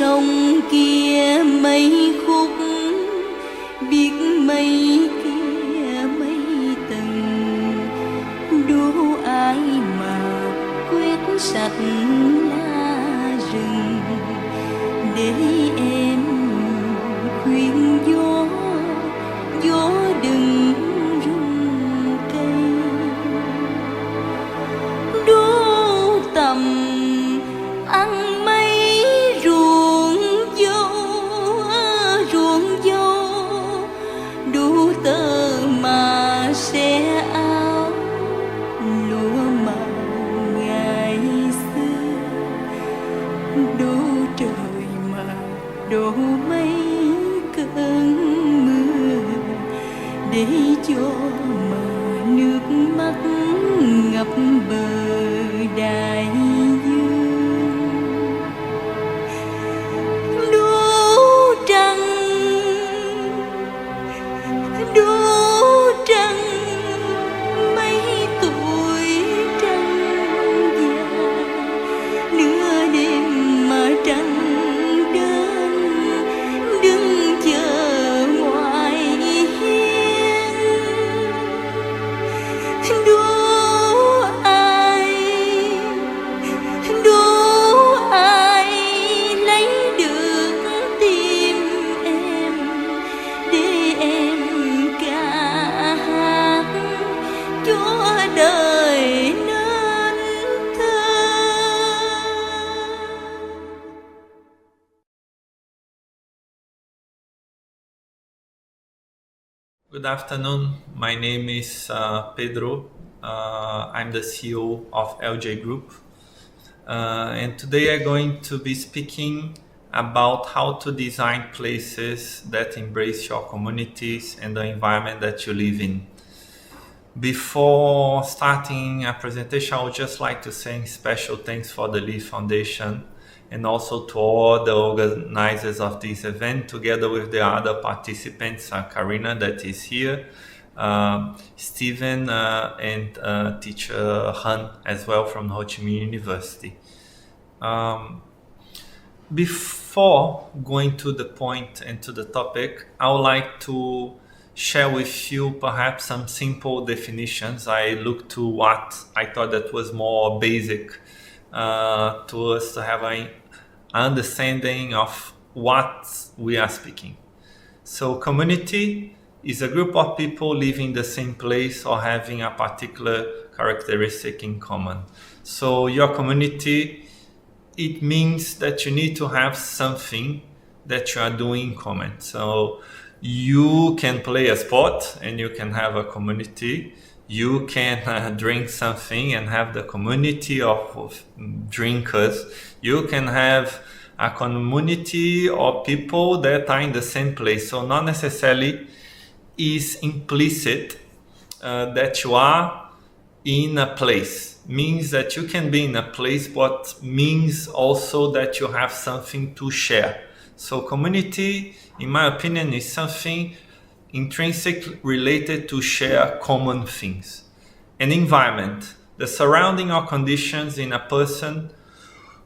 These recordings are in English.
sông kia mấy khúc, biết mấy kia mấy tầng, đố ai mà quét sạch lá rừng để em khuyên gió, gió đừng rung cây. Đố tầm ăn mấy ruộng dâu, đủ tơ mà xe áo lúa màu ngày xưa. Đố trời mà đổ mấy cơn mưa để cho mà nước mắt ngập bờ đại dương. Đố trăng mấy tuổi trăng già, nửa đêm mà trăng đến đứng chờ ngoài hiên. Đố ai lấy được tim em để em ca hát cho đời nên thơ. Good afternoon. My name is Pedro. I'm the CEO of LJ Group. And today I'm going to be speaking about how to design places that embrace your communities and the environment that you live in. Before starting a presentation, I would just like to say special thanks for the Lee Foundation and also to all the organizers of this event, together with the other participants, Kareena that is here, Stephen and teacher Han as well from Ho Chi Minh University. Before going to the point and to the topic, I would like to share with you perhaps some simple definitions. I looked to what I thought that was more basic to us to have an understanding of what we are speaking. So community is a group of people living in the same place or having a particular characteristic in common. So your community, it means that you need to have something that you are doing in common. So you can play a sport and you can have a community. You can drink something and have the community of drinkers. You can have a community of people that are in the same place. So not necessarily is implicit that you are in a place. Means that you can be in a place, but means also that you have something to share. So community, in my opinion, is something intrinsic related to share common things. An environment, the surrounding or conditions in a person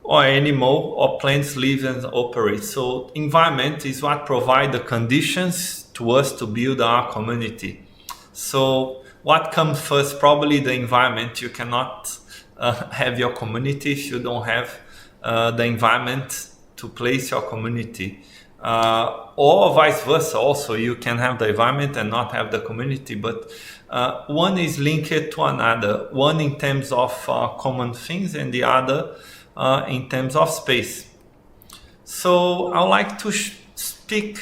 or animal or plants live and operate. So environment is what provide the conditions to us to build our community. So what comes first? Probably the environment. You cannot have your community if you don't have the environment to place your community. Or vice versa also, you can have the environment and not have the community, but one is linked to another, one in terms of common things and the other in terms of space. So I would like to speak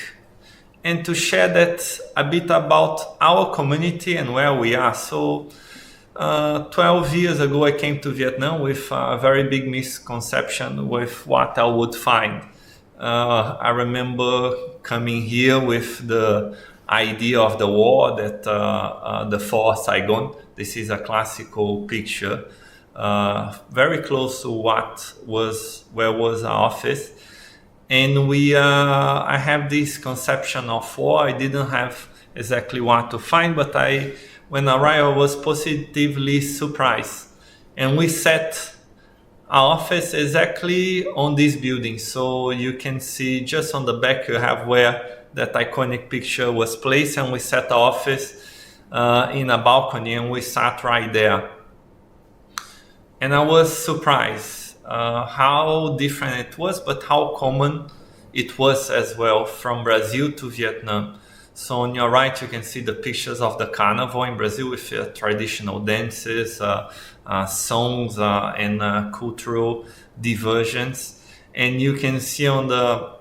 and to share that a bit about our community and where we are. So 12 years ago I came to Vietnam with a very big misconception with what I would find. I remember coming here with the idea of the war that the fort Saigon, this is a classical picture, very close to where was our office. And I have this conception of war. I didn't have exactly what to find, but when I arrived, I was positively surprised. And we sat our office exactly on this building. So you can see just on the back you have where that iconic picture was placed, and we set our office in a balcony, and we sat right there. And I was surprised how different it was, but how common it was as well, from Brazil to Vietnam. So on your right, you can see the pictures of the carnival in Brazil with traditional dances, songs, and cultural diversions. And you can see on the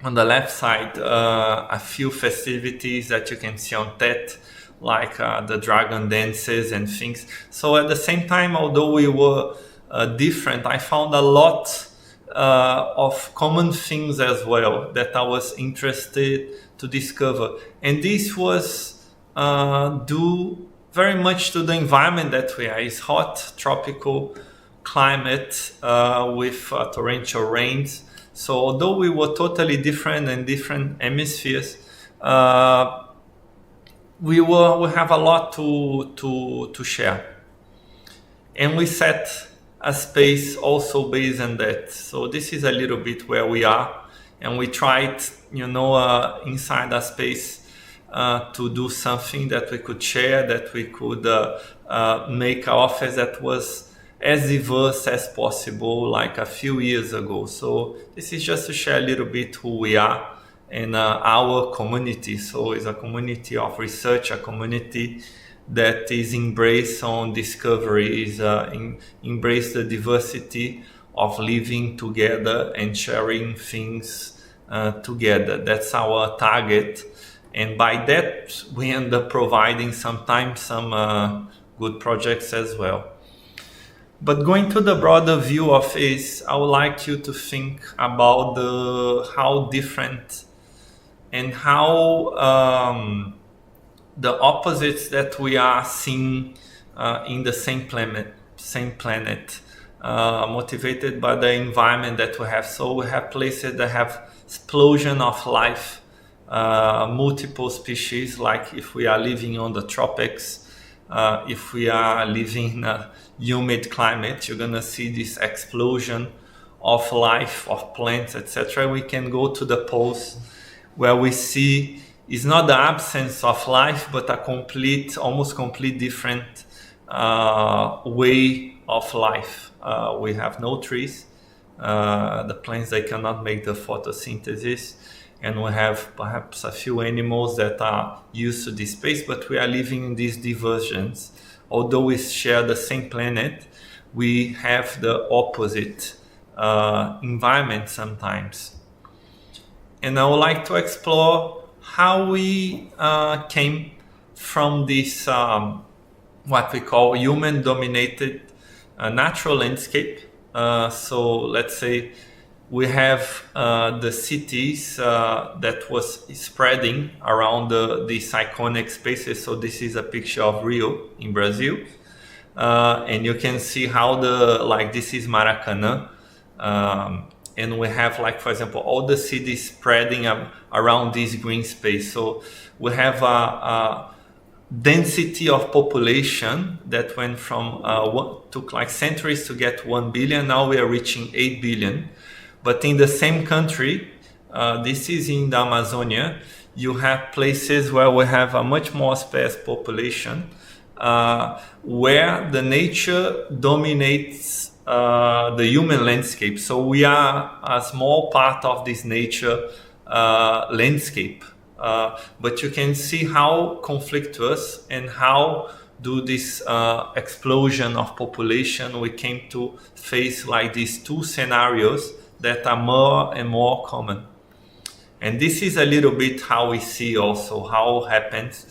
left side a few festivities that you can see on Tet, like the dragon dances and things. So at the same time, although we were different, I found a lot of common things as well that I was interested to discover. And this was due very much to the environment that we are. It's hot, tropical climate with torrential rains. So although we were totally different in different hemispheres, we have a lot to share. And we set a space also based on that. So this is a little bit where we are, and we tried, inside a space to do something that we could share, that we could make an office that was as diverse as possible, like a few years ago. So this is just to share a little bit who we are and our community. So it's a community of research, a community that is embraced on discovery, is embrace the diversity of living together and sharing things together. That's our target, and by that we end up providing sometimes some good projects as well. But going to the broader view of this, I would like you to think about how different and how the opposites that we are seeing in the same planet, motivated by the environment that we have. So we have places that have explosion of life, multiple species, like if we are living on the tropics, if we are living in a humid climate, you're gonna see this explosion of life, of plants, etc. We can go to the poles where we see it's not the absence of life, but a almost complete different way of life. We have no trees. The plants, they cannot make the photosynthesis. And we have perhaps a few animals that are used to this space, but we are living in these diversions. Although we share the same planet, we have the opposite environment sometimes. And I would like to explore how we came from this what we call human-dominated natural landscape. So let's say we have the cities that was spreading around these iconic spaces. So this is a picture of Rio in Brazil, and you can see how this is Maracanã. And we have, like, for example, all the cities spreading around this green space. So we have a density of population that went from took like centuries to get 1 billion. Now we are reaching 8 billion. But in the same country, this is in the Amazonia, you have places where we have a much more sparse population, where the nature dominates the human landscape. So we are a small part of this nature landscape, but you can see how conflictuous and how do this explosion of population we came to face like these two scenarios that are more and more common. And this is a little bit how we see also how happens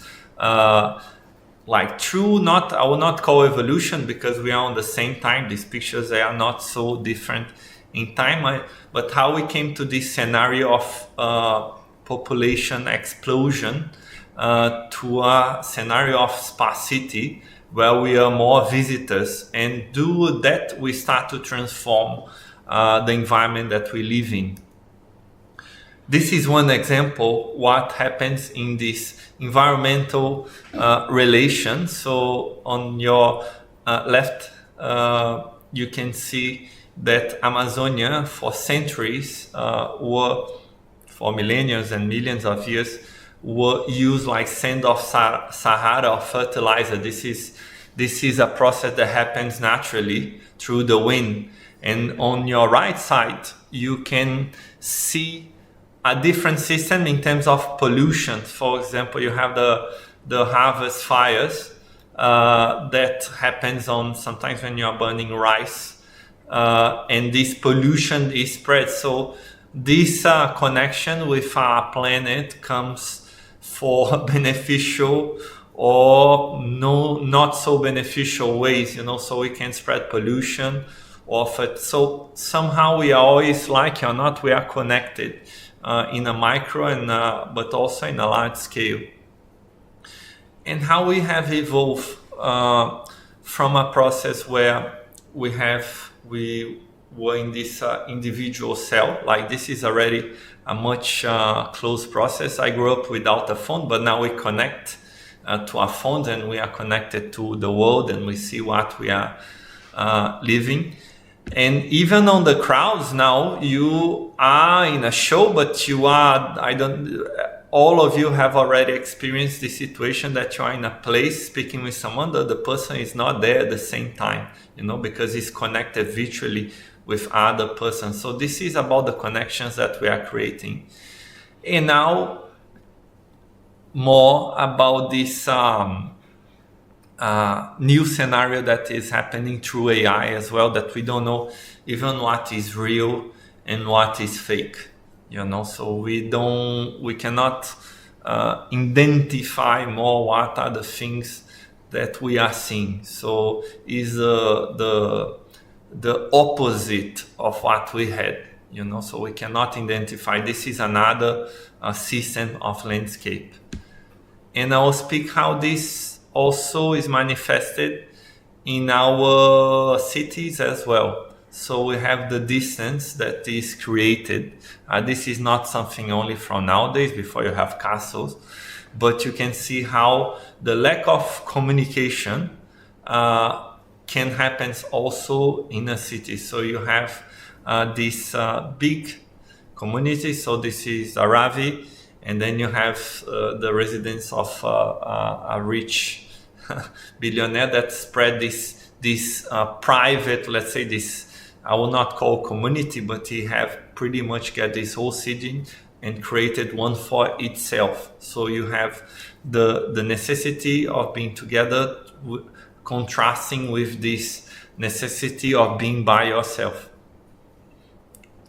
like true, I will not call evolution because we are on the same time. These pictures, they are not so different in time, but how we came to this scenario of population explosion to a scenario of sparsity where we are more visitors, and do that we start to transform the environment that we live in. This is one example what happens in this environmental relations. So on your left, you can see that Amazonia for centuries were, for millennia and millions of years, were used like sand of Sahara or fertilizer. This is a process that happens naturally through the wind. And on your right side, you can see a different system in terms of pollution. For example, you have the harvest fires that happens on sometimes when you are burning rice, and this pollution is spread. So this connection with our planet comes for beneficial or not so beneficial ways, so we can spread pollution of it. So somehow we are always, like it or not, we are connected in a micro and but also in a large scale. And how we have evolved from a process where we were in this individual cell. Like this is already a much close process. I grew up without a phone, but now we connect to our phones and we are connected to the world and we see what we are living. And even on the crowds now, you are in a show, but all of you have already experienced the situation that you are in a place speaking with someone that the person is not there at the same time, because it's connected virtually with other persons. So this is about the connections that we are creating. And now more about this new scenario that is happening through AI as well, that we don't know even what is real and what is fake, so we cannot identify more what are the things that we are seeing. So is the opposite of what we had, so we cannot identify. This is another system of landscape. And I will speak how this also is manifested in our cities as well. So we have the distance that is created. This is not something only from nowadays, before you have castles, but you can see how the lack of communication can happen also in a city. So you have this big community. So this is Aravi, and then you have the residence of a rich billionaire that spread this private, let's say this, I will not call community, but he have pretty much get this whole city and created one for itself. So you have the necessity of being together contrasting with this necessity of being by yourself,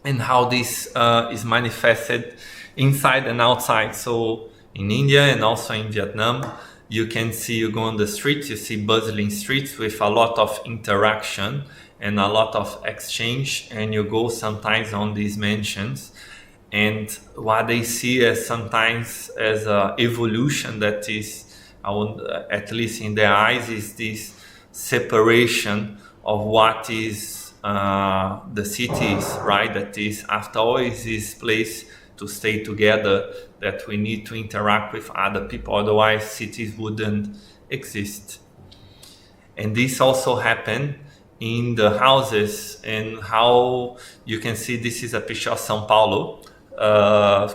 and how this is manifested inside and outside. So in India and also in Vietnam, you can see, you go on the streets, you see bustling streets with a lot of interaction and a lot of exchange, and you go sometimes on these mansions, and what they see as sometimes as a evolution that is, at least in their eyes, is this separation of what is the cities, right? That is, after all, is this place to stay together, that we need to interact with other people, otherwise cities wouldn't exist. And this also happened in the houses, and how you can see this is a picture of São Paulo.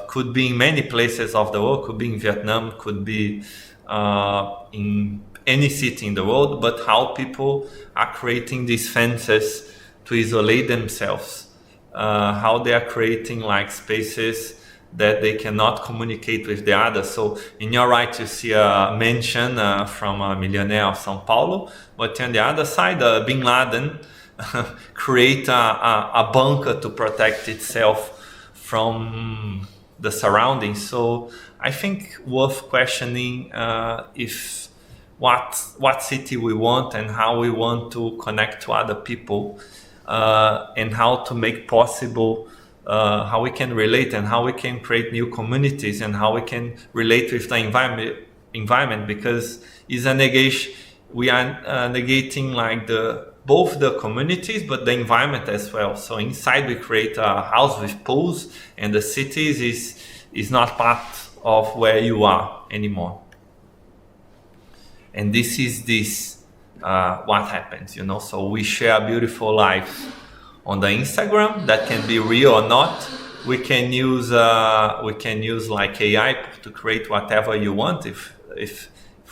Could be in many places of the world, could be in Vietnam, could be in any city in the world, but how people are creating these fences to isolate themselves, how they are creating like spaces that they cannot communicate with the others. So in your right, you see a mansion from a millionaire of São Paulo, but on the other side, Bin Laden create a bunker to protect itself from the surroundings. So I think worth questioning if what city we want and how we want to connect to other people, and how to make possible how we can relate and how we can create new communities and how we can relate with the environment, because it's a negation. We are negating like both the communities but the environment as well. So inside we create a house with pools, and the cities is not part of where you are anymore. And this is what happens, So we share a beautiful life on the Instagram. That can be real or not. We can use like AI to create whatever you want if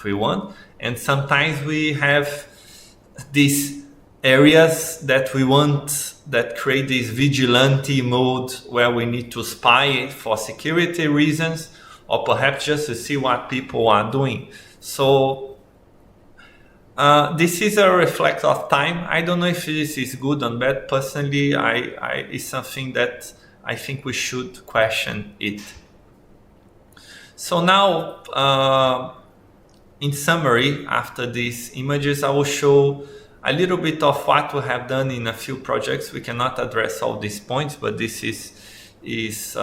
we want. And sometimes we have these areas that we want that create this vigilante mode where we need to spy for security reasons, or perhaps just to see what people are doing. So this is a reflex of time. I don't know if this is good or bad. Personally, it's something that I think we should question it. So now, in summary, after these images, I will show a little bit of what we have done in a few projects. We cannot address all these points, but this is these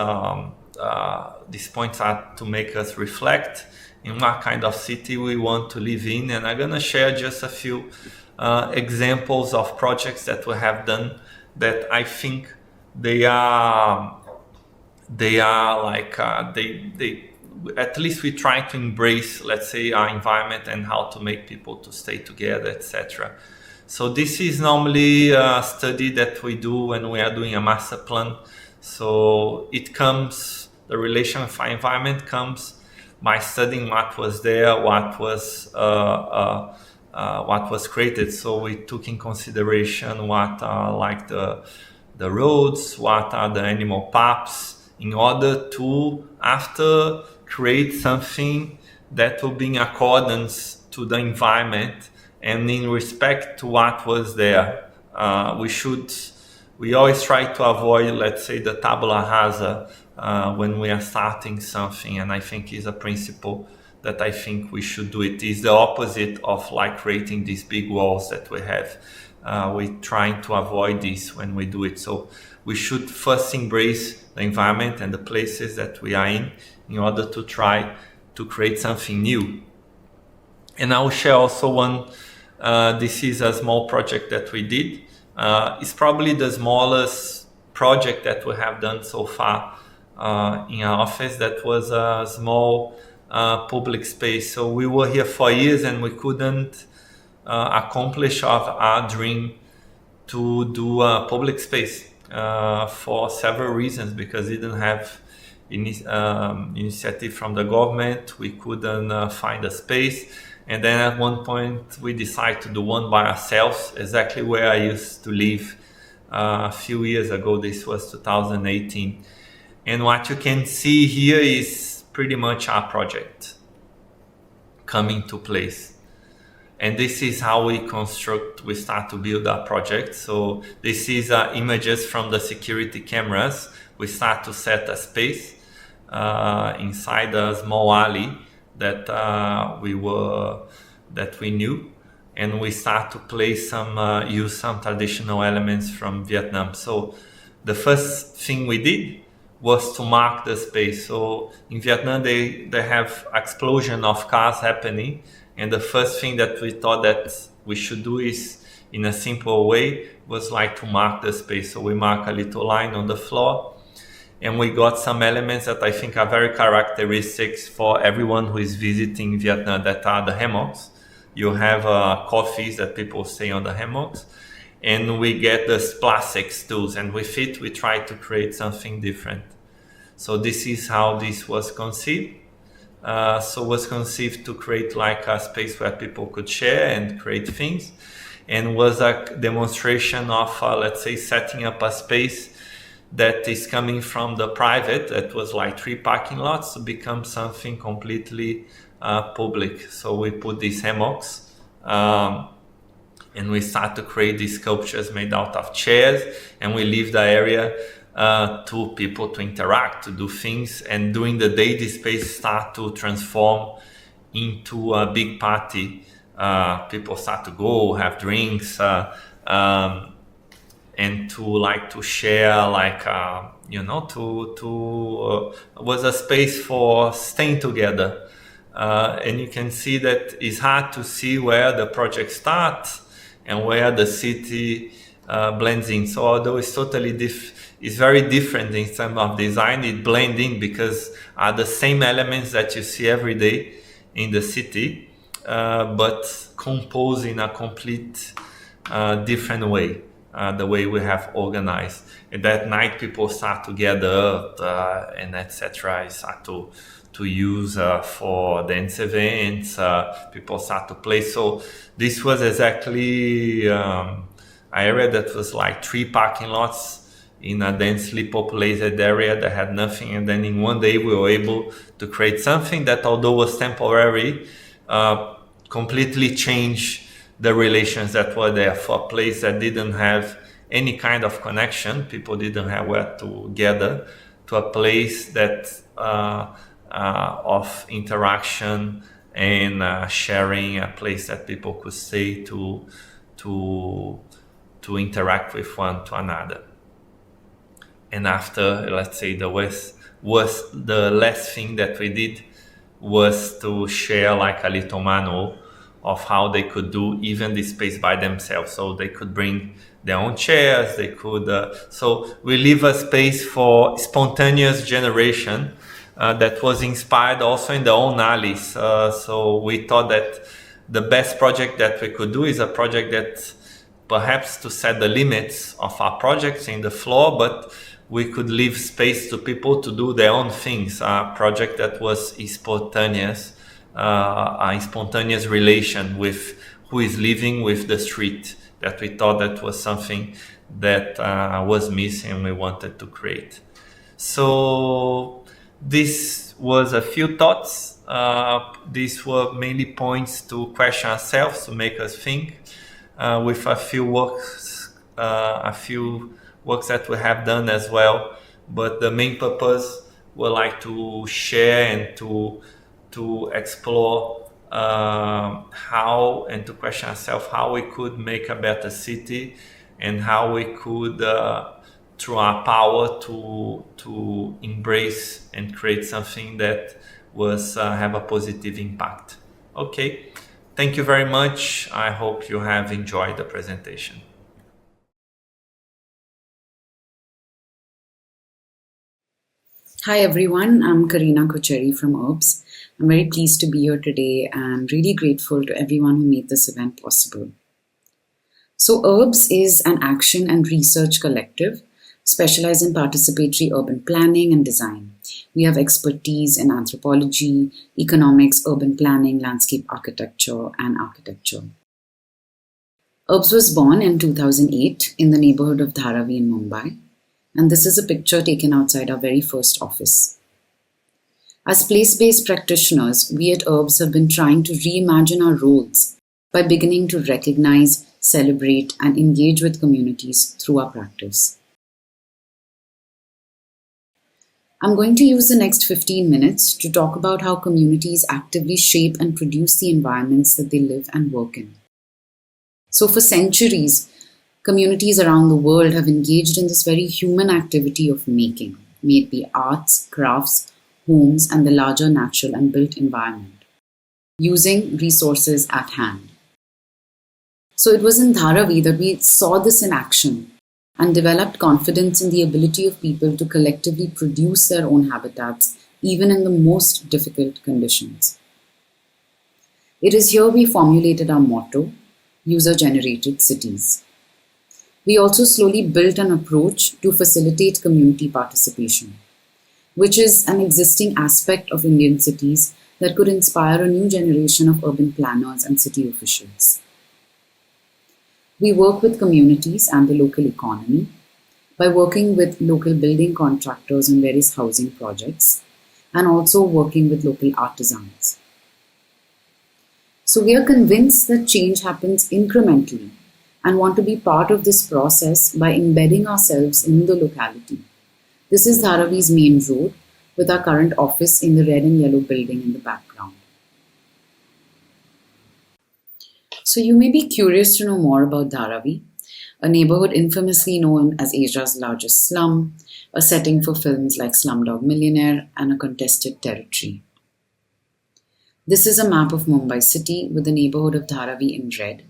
points are to make us reflect in what kind of city we want to live in. And I'm gonna share just a few examples of projects that we have done that I think they at least we try to embrace, let's say, our environment and how to make people to stay together, etc. So this is normally a study that we do when we are doing a master plan. So the relation of our environment comes by studying what was there, what was created. So we took in consideration what are like the roads, what are the animal paths, in order to after create something that will be in accordance to the environment and in respect to what was there. We always try to avoid, let's say, the tabula rasa when we are starting something, and I think is a principle that I think we should do. It is the opposite of like creating these big walls that we have. We're trying to avoid this when we do it. So we should first embrace the environment and the places that we are in order to try to create something new. And I will share also one, this is a small project that we did. It's probably the smallest project that we have done so far in our office. That was a small public space. So we were here for years and we couldn't accomplish our dream to do a public space for several reasons, because we didn't have initiative from the government. We couldn't find a space. And then at one point we decided to do one by ourselves, exactly where I used to live a few years ago. This was 2018. And what you can see here is pretty much our project coming to place. And this is how we start to build our project. So this is images from the security cameras. We start to set a space inside a small alley that we knew, and we start to use some traditional elements from Vietnam. So the first thing we did was to mark the space. So in Vietnam they have explosion of cars happening, and the first thing that we thought that we should do is, in a simple way, was like to mark the space. So we mark a little line on the floor, and we got some elements that I think are very characteristic for everyone who is visiting Vietnam, that are the hammocks. You have coffees that people stay on the hammocks, and we get the plastic stools, and with it we try to create something different. So this is how this was conceived. So it was conceived to create like a space where people could share and create things, and was a demonstration of, let's say, setting up a space that is coming from the private, that was like 3 parking lots, to become something completely public. So we put these hammocks and we start to create these sculptures made out of chairs, and we leave the area to people to interact, to do things. And during the day, this space start to transform into a big party. People start to go have drinks and to share, was a space for staying together. And you can see that it's hard to see where the project starts and where the city blends in. So although it's totally it's very different in terms of design, it blends in because are the same elements that you see every day in the city, but composed in a complete different way. the way we have organized. And that night, people start to gather and etc. Start to use for dance events. People start to play. So this was exactly an area that was like 3 parking lots in a densely populated area that had nothing. And then in one day, we were able to create something that, although was temporary, completely changed the relations that were there. For a place that didn't have any kind of connection, people didn't have where to gather, to a place that of interaction and sharing, a place that people could stay to interact with one to another. And after, let's say, the last thing that we did was to share like a little manual of how they could do even the space by themselves. So they could bring their own chairs, they could, so we leave a space for spontaneous generation that was inspired also in their own alleys. So we thought that the best project that we could do is a project that perhaps to set the limits of our projects in the floor, but we could leave space to people to do their own things. A project that was spontaneous, a spontaneous relation with who is living with the street, that we thought that was something that was missing and we wanted to create. So this was a few thoughts. These were mainly points to question ourselves, to make us think, with a few works that we have done as well. But the main purpose was like to share and to explore how, and to question ourselves how we could make a better city, and how we could, through our power, to embrace and create something that was have a positive impact. Okay, thank you very much. I hope you have enjoyed the presentation. Hi everyone, I'm Kareena Kochery from URBZ. I'm very pleased to be here today and really grateful to everyone who made this event possible. So URBZ is an action and research collective specialized in participatory urban planning and design. We have expertise in anthropology, economics, urban planning, landscape architecture, and architecture. URBZ was born in 2008 in the neighborhood of Dharavi in Mumbai. And this is a picture taken outside our very first office. As place-based practitioners, we at URBZ have been trying to reimagine our roles by beginning to recognize, celebrate, and engage with communities through our practice. I'm going to use the next 15 minutes to talk about how communities actively shape and produce the environments that they live and work in. So for centuries, communities around the world have engaged in this very human activity of making, may it be arts, crafts, homes, and the larger natural and built environment, using resources at hand. So it was in Dharavi that we saw this in action and developed confidence in the ability of people to collectively produce their own habitats, even in the most difficult conditions. It is here we formulated our motto, user-generated cities. We also slowly built an approach to facilitate community participation, which is an existing aspect of Indian cities that could inspire a new generation of urban planners and city officials. We work with communities and the local economy by working with local building contractors on various housing projects, and also working with local artisans. So we are convinced that change happens incrementally and want to be part of this process by embedding ourselves in the locality. This is Dharavi's main road, with our current office in the red and yellow building in the background. So you may be curious to know more about Dharavi, a neighborhood infamously known as Asia's largest slum, a setting for films like Slumdog Millionaire, and a contested territory. This is a map of Mumbai city with the neighborhood of Dharavi in red.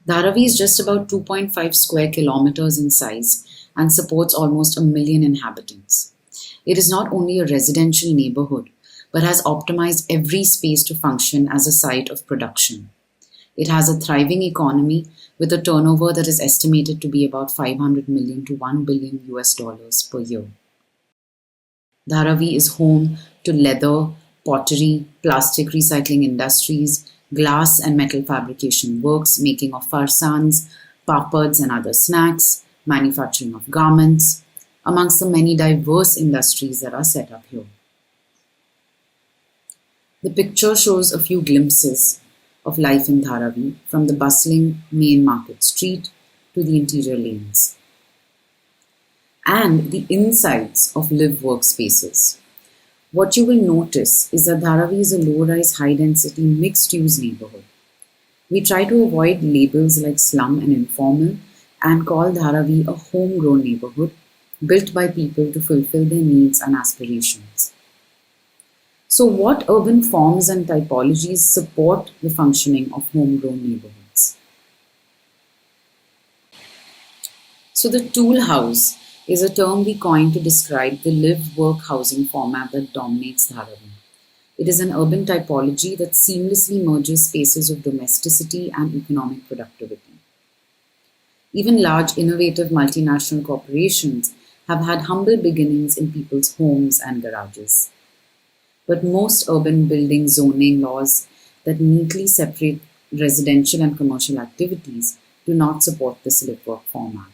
Dharavi is just about 2.5 square kilometers in size and supports almost 1 million inhabitants. It is not only a residential neighborhood, but has optimized every space to function as a site of production. It has a thriving economy with a turnover that is estimated to be about 500 million to 1 billion US dollars per year. Dharavi is home to leather, pottery, plastic recycling industries, glass and metal fabrication works, making of farsans, papads and other snacks, manufacturing of garments, amongst the many diverse industries that are set up here. The picture shows a few glimpses of life in Dharavi, from the bustling main market street to the interior lanes, and the insides of live workspaces. What you will notice is that Dharavi is a low-rise, high-density, mixed-use neighborhood. We try to avoid labels like slum and informal and call Dharavi a homegrown neighborhood built by people to fulfill their needs and aspirations. So what urban forms and typologies support the functioning of homegrown neighborhoods? So the tool house is a term we coined to describe the live-work housing format that dominates Dharavi. It is an urban typology that seamlessly merges spaces of domesticity and economic productivity. Even large, innovative multinational corporations have had humble beginnings in people's homes and garages. But most urban building zoning laws that neatly separate residential and commercial activities do not support this live-work format.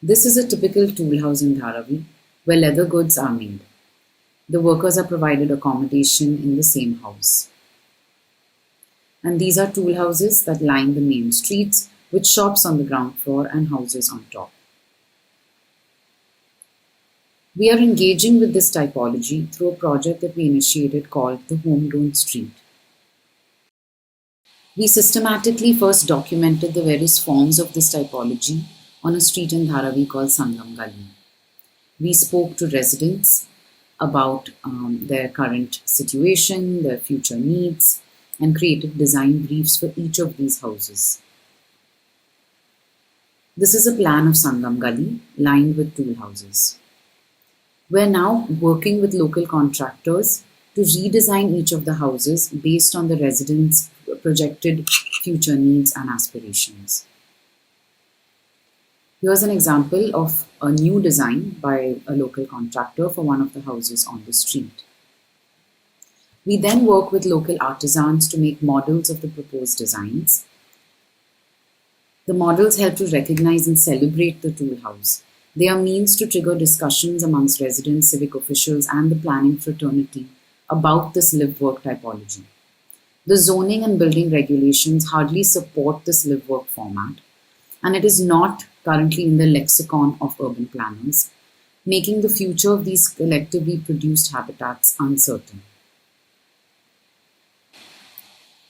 This is a typical tool house in Dharavi, where leather goods are made. The workers are provided accommodation in the same house. And these are tool houses that line the main streets, with shops on the ground floor and houses on top. We are engaging with this typology through a project that we initiated called the Homegrown Street. We systematically first documented the various forms of this typology on a street in Dharavi called Sangam Gali. We spoke to residents about their current situation, their future needs, and created design briefs for each of these houses. This is a plan of Sangam Gali lined with tool houses. We're now working with local contractors to redesign each of the houses based on the residents' projected future needs and aspirations. Here's an example of a new design by a local contractor for one of the houses on the street. We then work with local artisans to make models of the proposed designs. The models help to recognize and celebrate the tool house. They are means to trigger discussions amongst residents, civic officials, and the planning fraternity about this live-work typology. The zoning and building regulations hardly support this live-work format, and it is not currently in the lexicon of urban planners, making the future of these collectively produced habitats uncertain.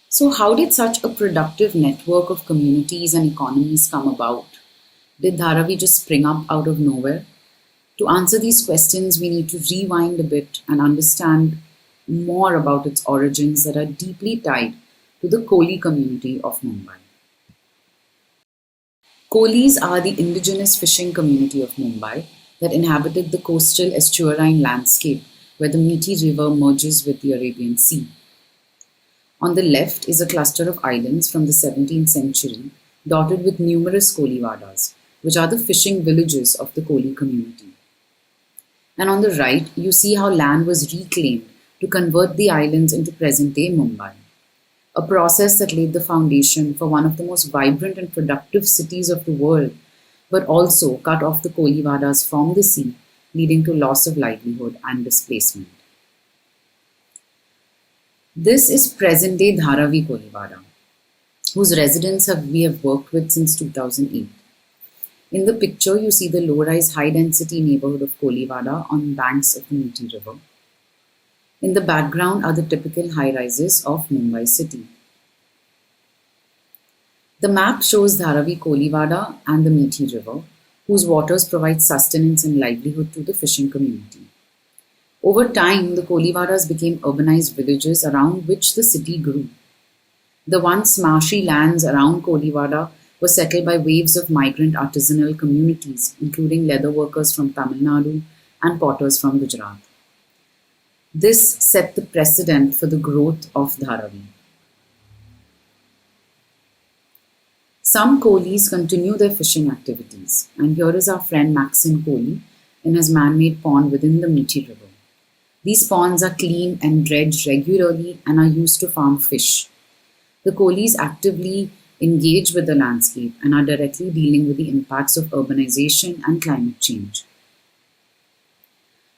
So how did such a productive network of communities and economies come about? Did Dharavi just spring up out of nowhere? To answer these questions, we need to rewind a bit and understand more about its origins that are deeply tied to the Koli community of Mumbai. Kolis are the indigenous fishing community of Mumbai that inhabited the coastal estuarine landscape where the Petit river merges with the Arabian Sea. On the left is a cluster of islands from the 17th century dotted with numerous Koliwadas, which are the fishing villages of the Koli community. And on the right, you see how land was reclaimed to convert the islands into present-day Mumbai, a process that laid the foundation for one of the most vibrant and productive cities of the world, but also cut off the Koliwadas from the sea, leading to loss of livelihood and displacement. This is present-day Dharavi Koliwada, whose residents we have worked with since 2008. In the picture, you see the low-rise, high-density neighborhood of Koliwada on banks of the Petit river. In the background are the typical high-rises of Mumbai city. The map shows Dharavi Koliwada and the Petit river, whose waters provide sustenance and livelihood to the fishing community. Over time, the Koliwadas became urbanized villages around which the city grew. The once marshy lands around Koliwada were settled by waves of migrant artisanal communities, including leather workers from Tamil Nadu and potters from Gujarat. This set the precedent for the growth of Dharavi. Some coolies continue their fishing activities, and here is our friend Maxine Kohli in his man-made pond within the Meghal River. These ponds are cleaned and dredged regularly and are used to farm fish. The coolies actively engage with the landscape and are directly dealing with the impacts of urbanization and climate change.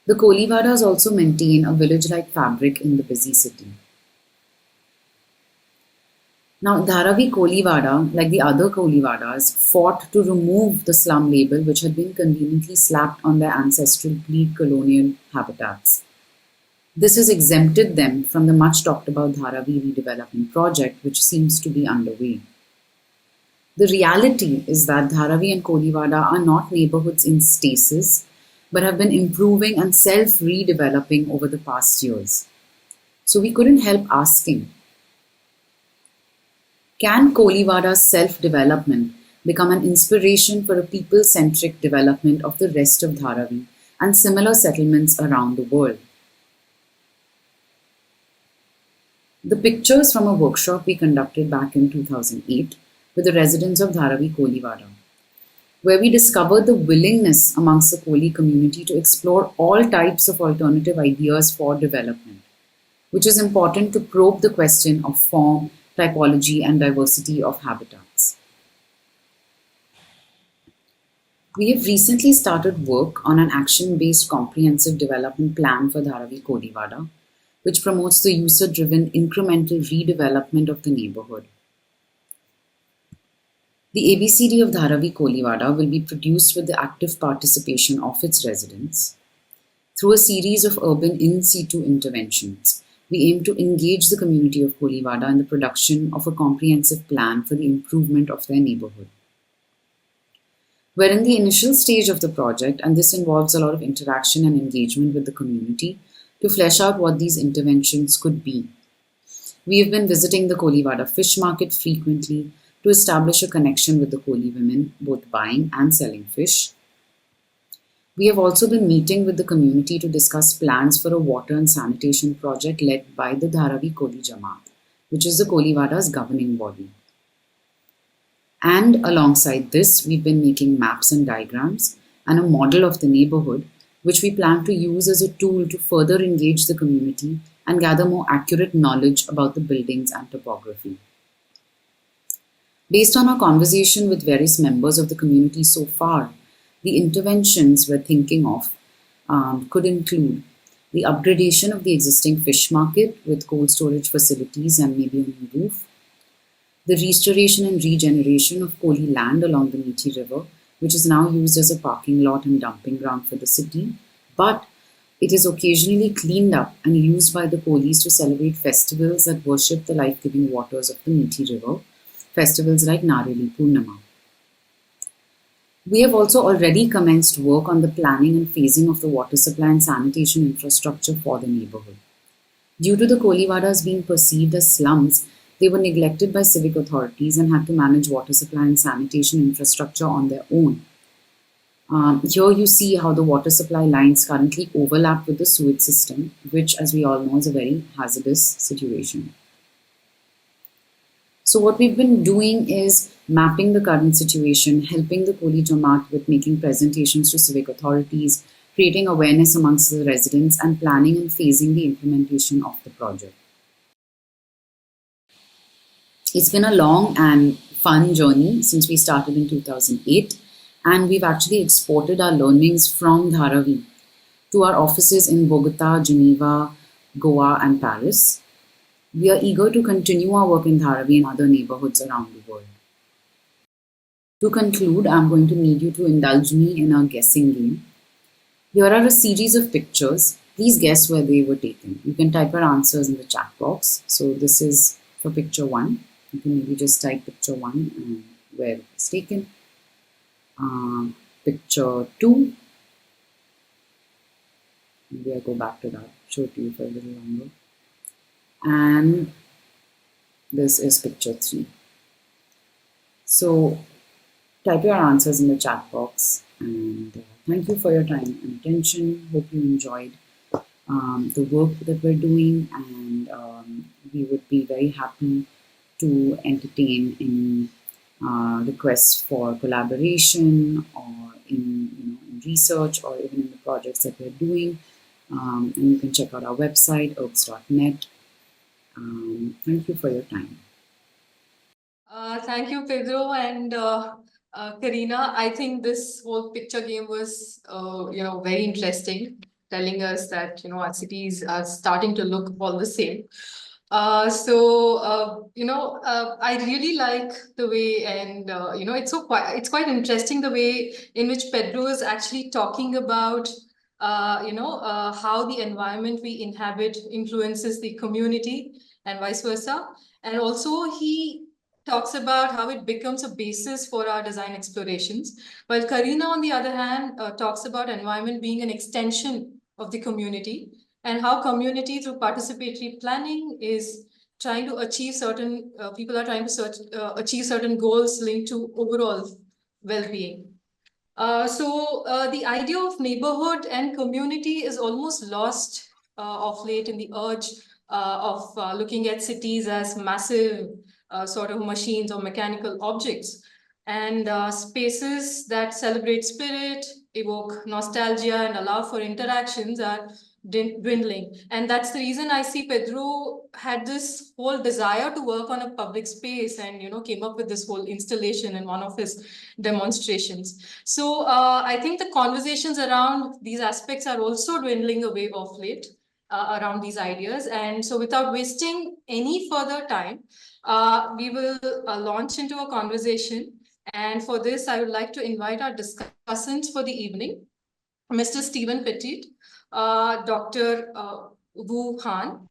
The Kolivadas also maintain a village-like fabric in the busy city. Now, Dharavi Kolivada, like the other Kolivadas, fought to remove the slum label which had been conveniently slapped on their ancestral pre-colonial habitats. This has exempted them from the much talked about Dharavi redevelopment project which seems to be underway. The reality is that Dharavi and Kolivada are not neighborhoods in stasis, but have been improving and self-redeveloping over the past years. So we couldn't help asking, can Kolivada's self-development become an inspiration for a people-centric development of the rest of Dharavi and similar settlements around the world? The pictures from a workshop we conducted back in 2008 with the residents of Dharavi Kolivada, where we discovered the willingness amongst the Koli community to explore all types of alternative ideas for development, which is important to probe the question of form, typology, and diversity of habitats. We have recently started work on an action-based comprehensive development plan for Dharavi Kolivada, which promotes the user-driven incremental redevelopment of the neighborhood. The ABCD of Dharavi Kolivada will be produced with the active participation of its residents. Through a series of urban in situ interventions, we aim to engage the community of Kolivada in the production of a comprehensive plan for the improvement of their neighborhood. We're in the initial stage of the project, and this involves a lot of interaction and engagement with the community to flesh out what these interventions could be. We have been visiting the Kolivada fish market frequently to establish a connection with the Koli women, both buying and selling fish. We have also been meeting with the community to discuss plans for a water and sanitation project led by the Dharavi Koli Jamaat, which is the Kolivada's governing body. And alongside this, we've been making maps and diagrams and a model of the neighborhood, which we plan to use as a tool to further engage the community and gather more accurate knowledge about the buildings and topography. Based on our conversation with various members of the community so far, the interventions we're thinking of could include the upgradation of the existing fish market with cold storage facilities and maybe a new roof, the restoration and regeneration of Koli land along the Meghal River, which is now used as a parking lot and dumping ground for the city, but it is occasionally cleaned up and used by the Kolis to celebrate festivals that worship the life-giving waters of the Meghal River, festivals like Nareli Purnima. We have also already commenced work on the planning and phasing of the water supply and sanitation infrastructure for the neighborhood. Due to the Kolivadas being perceived as slums, they were neglected by civic authorities and had to manage water supply and sanitation infrastructure on their own. Here you see how the water supply lines currently overlap with the sewage system, which, as we all know, is a very hazardous situation. So what we've been doing is mapping the current situation, helping the Koli Jamaat with making presentations to civic authorities, creating awareness amongst the residents, and planning and phasing the implementation of the project. It's been a long and fun journey since we started in 2008, and we've actually exported our learnings from Dharavi to our offices in Bogota, Geneva, Goa, and Paris. We are eager to continue our work in Dharavi and other neighborhoods around the world. To conclude, I'm going to need you to indulge me in a guessing game. Here are a series of pictures. Please guess where they were taken. You can type your answers in the chat box. So this is for picture 1. You can maybe just type picture 1 and where it was taken. Picture 2. Maybe I'll go back to that, show it to you for a little longer. And this is picture 3. So type your answers in the chat box, and thank you for your time and attention. Hope you enjoyed the work that we're doing, and we would be very happy to entertain any requests for collaboration or in research or even in the projects that we're doing. And you can check out our website, oaks.net. Thank you for your time. Thank you, Pedro and Kareena. I think this whole picture game was, very interesting, telling us that our cities are starting to look all the same. I really like the way, and it's quite interesting the way in which Pedro is actually talking about, how the environment we inhabit influences the community and vice versa, and also he talks about how it becomes a basis for our design explorations, while Kareena, on the other hand, talks about environment being an extension of the community and how community through participatory planning is trying to achieve certain, people are trying to achieve certain goals linked to overall well-being. The idea of neighborhood and community is almost lost of late in the urge of looking at cities as massive sort of machines or mechanical objects. And spaces that celebrate spirit, evoke nostalgia, and allow for interactions are dwindling. And that's the reason I see Pedro had this whole desire to work on a public space and, came up with this whole installation in one of his demonstrations. So I think the conversations around these aspects are also dwindling away of late around these ideas. And so without wasting any further time, we will launch into a conversation. And for this, I would like to invite our discussants for the evening, Mr. Stephen Petit, Dr. Wu Han,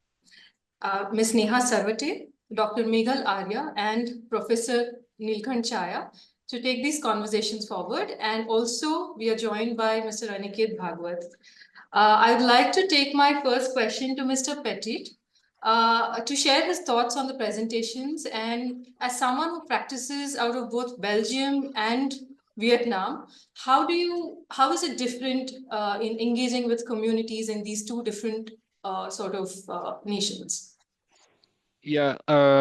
Ms. Neha Sarwate, Dr. Meghal Arya, and Professor Nilkant Chaya to take these conversations forward. And also, we are joined by Mr. Aniket Bhagwat. I would like to take my first question to Mr. Petit to share his thoughts on the presentations. And as someone who practices out of both Belgium and Vietnam, how is it different in engaging with communities in these two different nations? Yeah,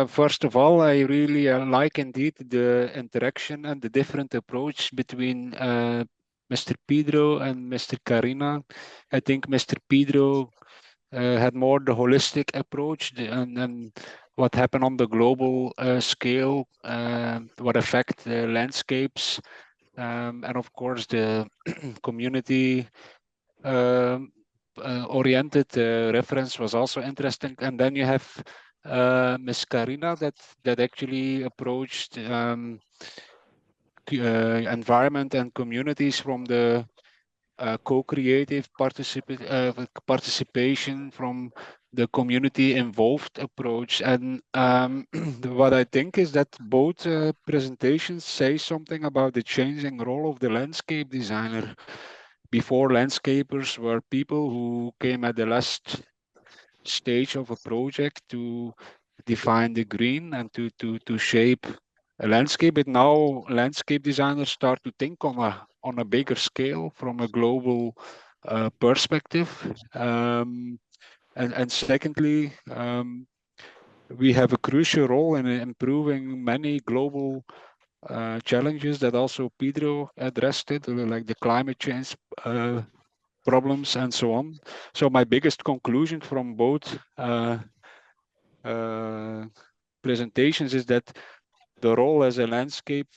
first of all, I really like indeed the interaction and the different approach between Mr. Pedro and Mr. Kareena. I think Mr. Pedro had more the holistic approach and what happened on the global scale, what affect the landscapes, and of course the community oriented reference was also interesting. And then you have Ms. Kareena that actually approached environment and communities from the co-creative participation from the community involved approach. And what I think is that both presentations say something about the changing role of the landscape designer. Before, landscapers were people who came at the last stage of a project to define the green and to shape a landscape. But now landscape designers start to think on a bigger scale from a global perspective. And secondly, we have a crucial role in improving many global challenges that also Pedro addressed it, like the climate change problems and so on. So my biggest conclusion from both presentations is that the role as a landscape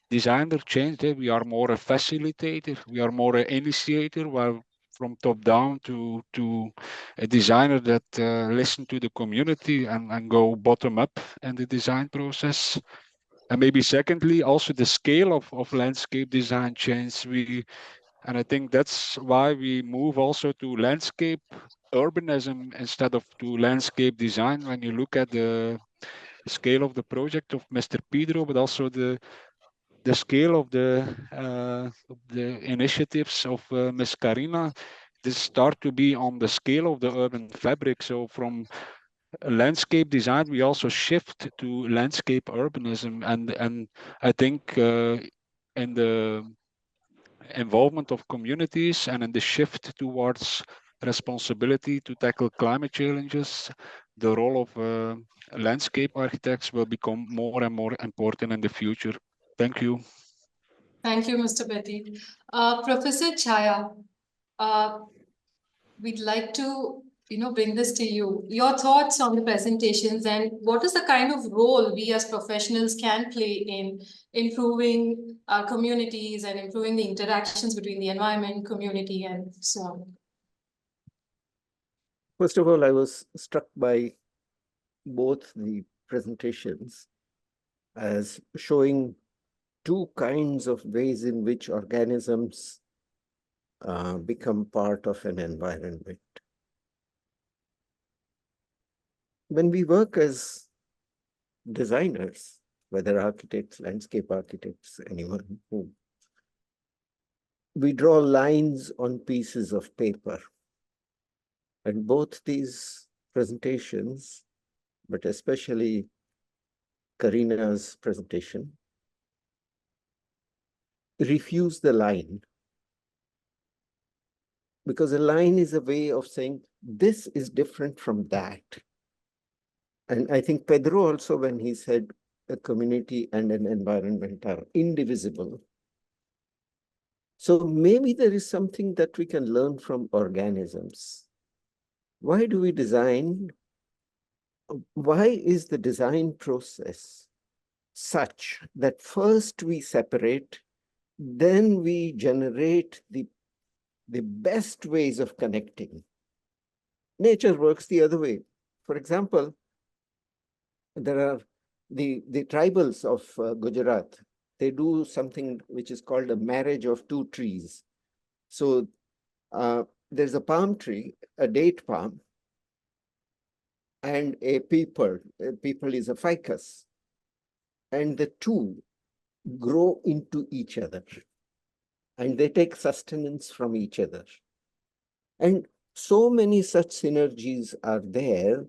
designer changed. We are more a facilitator, we are more an initiator, while from top down to a designer that listen to the community and go bottom up in the design process. And maybe secondly, also the scale of landscape design changed. And I think that's why we move also to landscape urbanism instead of to landscape design. When you look at the scale of the project of Mr. Pedro, but also the scale of the initiatives of Ms. Kareena, this start to be on the scale of the urban fabric. So from landscape design, we also shift to landscape urbanism, and I think in the involvement of communities and in the shift towards responsibility to tackle climate challenges, the role of landscape architects will become more and more important in the future. Thank you. Thank you, Mr. Petit. Professor Chaya, we'd like to bring this to you. Your thoughts on the presentations and what is the kind of role we as professionals can play in improving our communities and improving the interactions between the environment, community, and so on. First of all, I was struck by both the presentations as showing two kinds of ways in which organisms become part of an environment. When we work as designers, whether architects, landscape architects, anyone who, we draw lines on pieces of paper. And both these presentations, but especially Kareena's presentation, refuse the line. Because a line is a way of saying, this is different from that. And I think Pedro also, when he said a community and an environment are indivisible. So maybe there is something that we can learn from organisms. Why do we design? Why is the design process such that first we separate, then we generate the best ways of connecting? Nature works the other way. For example, there are the tribals of Gujarat. They do something which is called a marriage of two trees. So there's a palm tree, a date palm, and a peepal. A peepal is a ficus. And the two grow into each other. And they take sustenance from each other. And so many such synergies are there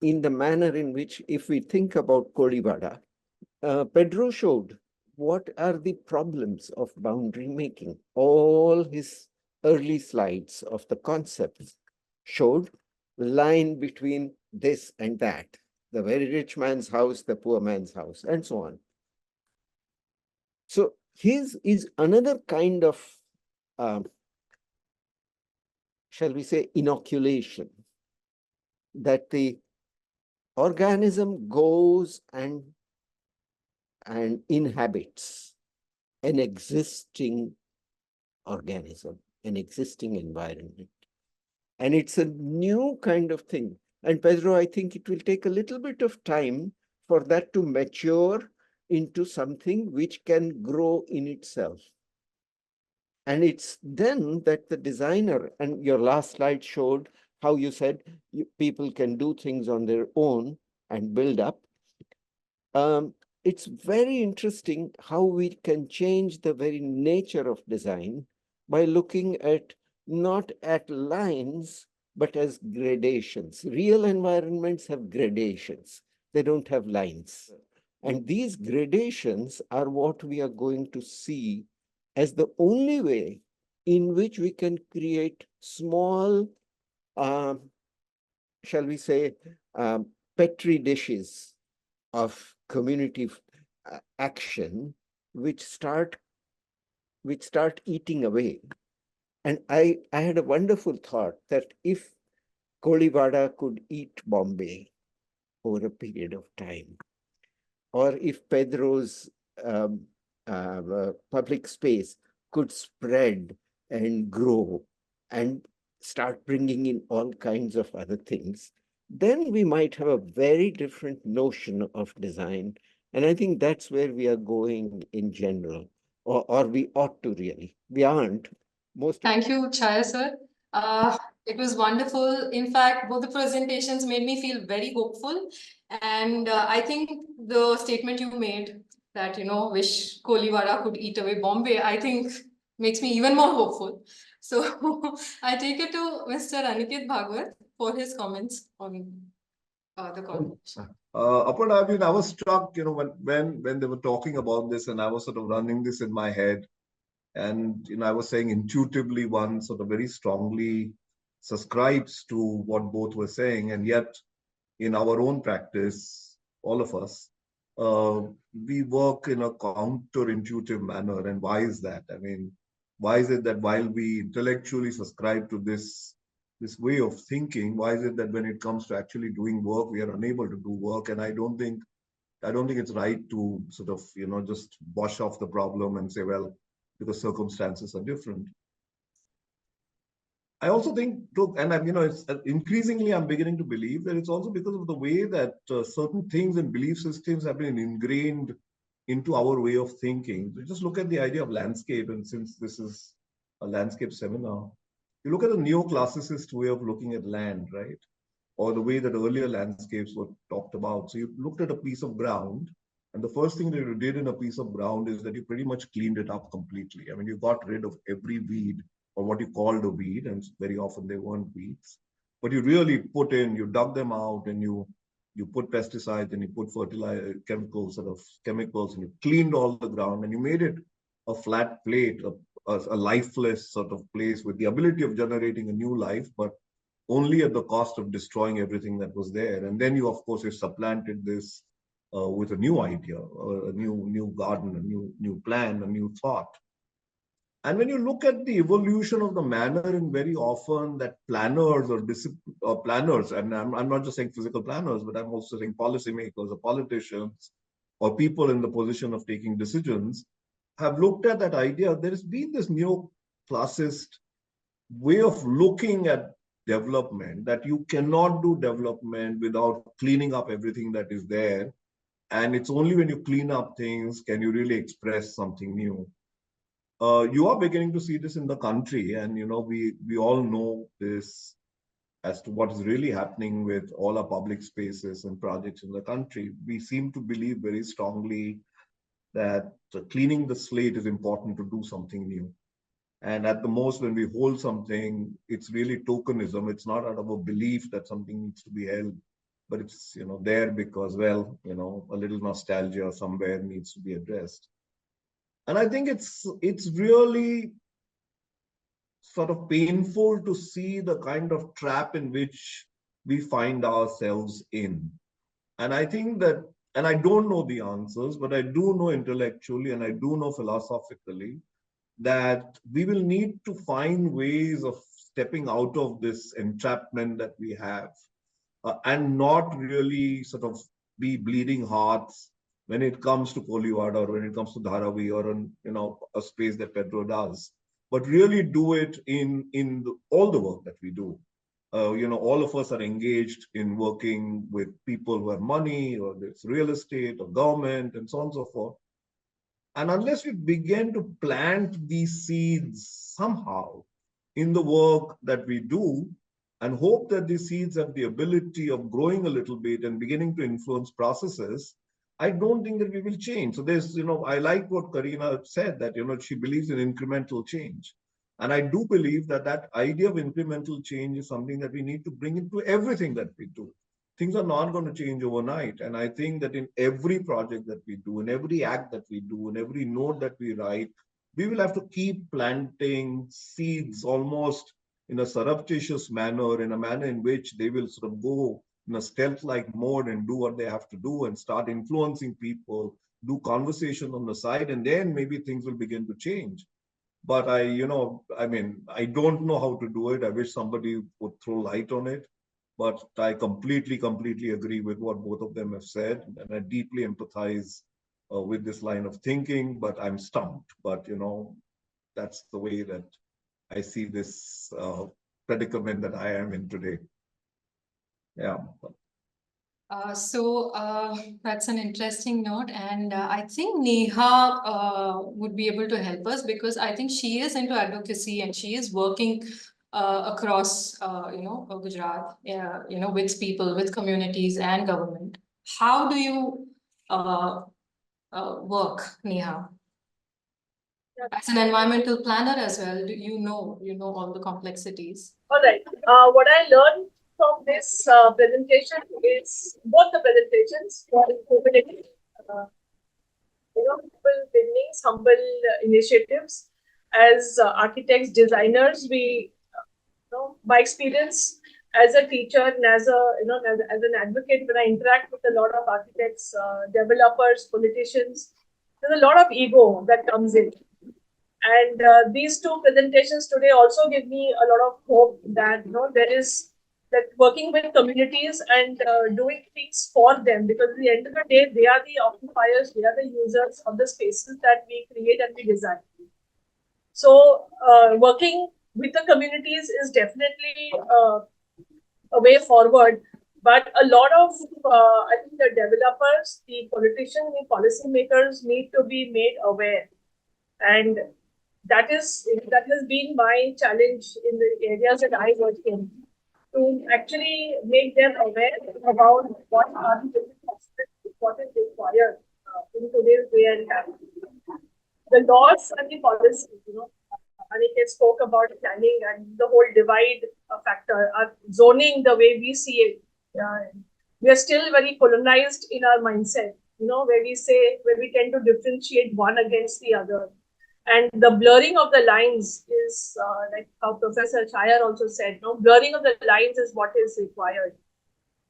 in the manner in which, if we think about Kolivada, Pedro showed what are the problems of boundary making. All his early slides of the concepts showed the line between this and that, the very rich man's house, the poor man's house, and so on. So his is another kind of, shall we say, inoculation, that the organism goes and inhabits an existing organism, an existing environment. And it's a new kind of thing. And Pedro, I think it will take a little bit of time for that to mature into something which can grow in itself. And it's then that the designer, and your last slide showed how you said people can do things on their own and build up. It's very interesting how we can change the very nature of design by looking at not at lines, but as gradations. Real environments have gradations. They don't have lines. And these gradations are what we are going to see as the only way in which we can create small, shall we say, petri dishes of community action, which start eating away. And I had a wonderful thought that if Kolivada could eat Bombay over a period of time, or if Pedro's public space could spread and grow and start bringing in all kinds of other things, then we might have a very different notion of design. And I think that's where we are going in general, or we ought to really. We aren't. Thank you, Chaya sir. It was wonderful. In fact, both the presentations made me feel very hopeful. And I think the statement you made that, wish Kolivada could eat away Bombay, I think makes me even more hopeful. So I take it to Mr. Aniket Bhagwat for his comments on the conversation. Aparna, I was struck, when they were talking about this, and I was sort of running this in my head. And I was saying intuitively one sort of very strongly subscribes to what both were saying, and yet in our own practice, all of us, we work in a counterintuitive manner. And why is that? I mean, why is it that while we intellectually subscribe to this way of thinking, why is it that when it comes to actually doing work, we are unable to do work? And I don't think it's right to sort of, just wash off the problem and say, well, because circumstances are different. I also think, look, and I'm, it's increasingly I'm beginning to believe that it's also because of the way that certain things and belief systems have been ingrained into our way of thinking. So just look at the idea of landscape, and since this is a landscape seminar, you look at the neoclassicist way of looking at land, right? Or the way that earlier landscapes were talked about. So you looked at a piece of ground, and the first thing that you did in a piece of ground is that you pretty much cleaned it up completely. I mean, you got rid of every weed, or what you called a weed, and very often they weren't weeds. But you really you dug them out, and you put pesticides, and you put fertilizer, chemicals, and you cleaned all the ground, and you made it a flat plate, a lifeless sort of place with the ability of generating a new life, but only at the cost of destroying everything that was there. And then you, of course, you supplanted this with a new idea, a new garden, a new plan, a new thought. And when you look at the evolution of the manner in very often that planners or planners, and I'm not just saying physical planners, but I'm also saying policymakers or politicians or people in the position of taking decisions, have looked at that idea. There has been this neoclassicist way of looking at development, that you cannot do development without cleaning up everything that is there. And it's only when you clean up things can you really express something new. You are beginning to see this in the country, and we all know this as to what is really happening with all our public spaces and projects in the country. We seem to believe very strongly that cleaning the slate is important to do something new. And at the most, when we hold something, it's really tokenism. It's not out of a belief that something needs to be held, but it's there because, well, a little nostalgia somewhere needs to be addressed. And I think it's really sort of painful to see the kind of trap in which we find ourselves in. And I think that, and I don't know the answers, but I do know intellectually and I do know philosophically that we will need to find ways of stepping out of this entrapment that we have and not really sort of be bleeding hearts when it comes to Kolivada or when it comes to Dharavi or in, a space that Pedro does, but really do it in all the work that we do. All of us are engaged in working with people who have money, or it's real estate or government and so on and so forth. And unless we begin to plant these seeds somehow in the work that we do and hope that these seeds have the ability of growing a little bit and beginning to influence processes, I don't think that we will change. So there's, I like what Kareena said, that, she believes in incremental change. And I do believe that that idea of incremental change is something that we need to bring into everything that we do. Things are not going to change overnight. And I think that in every project that we do, in every act that we do, in every note that we write, we will have to keep planting seeds almost in a surreptitious manner, in a manner in which they will sort of go in a stealth-like mode and do what they have to do and start influencing people, do conversation on the side, and then maybe things will begin to change. But I don't know how to do it. I wish somebody would throw light on it. But I completely agree with what both of them have said. And I deeply empathize with this line of thinking, but I'm stumped. But, that's the way that I see this predicament that I am in today. Yeah. So that's an interesting note, and I think Neha would be able to help us, because I think she is into advocacy and she is working across Gujarat, with people, with communities and government. How do you work, Neha? As an environmental planner as well, do you know all the complexities? All right. What I learned from this presentation is both the presentations for humility, people beginnings, humble initiatives. As architects, designers, we, by experience, as a teacher and as an advocate, when I interact with a lot of architects, developers, politicians, there's a lot of ego that comes in. And these two presentations today also give me a lot of hope that there is that working with communities and doing things for them, because at the end of the day, they are the occupiers, they are the users of the spaces that we create and we design. So working with the communities is definitely a way forward. But a lot of, I think the developers, the politicians, the policymakers need to be made aware. And that has been my challenge in the areas that I work in, to actually make them aware about what are the different possibilities, what is required in today's way and time. The laws and the policies, Aniket spoke about planning and the whole divide factor, zoning the way we see it. We are still very colonized in our mindset, where we tend to differentiate one against the other. And the blurring of the lines is, like how Professor Chayar also said, blurring of the lines is what is required.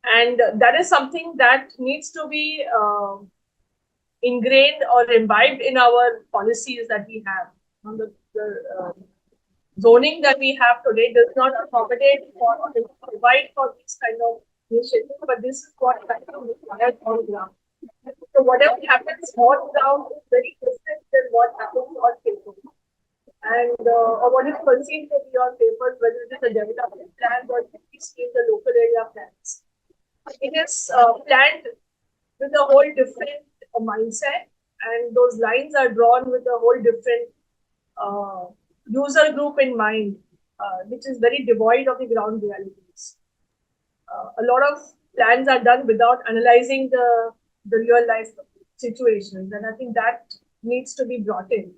And that is something that needs to be ingrained or imbibed in our policies that we have. The zoning that we have today does not accommodate or provide for this kind of initiative, but this is what kind of required on ground. So whatever happens on ground is very different than what happens on paper. And or what is perceived to be on paper, whether it is a development plan or we see the local area plans. It is planned with a whole different mindset, and those lines are drawn with a whole different user group in mind, which is very devoid of the ground realities. A lot of plans are done without analyzing the real life situations, and I think that needs to be brought in.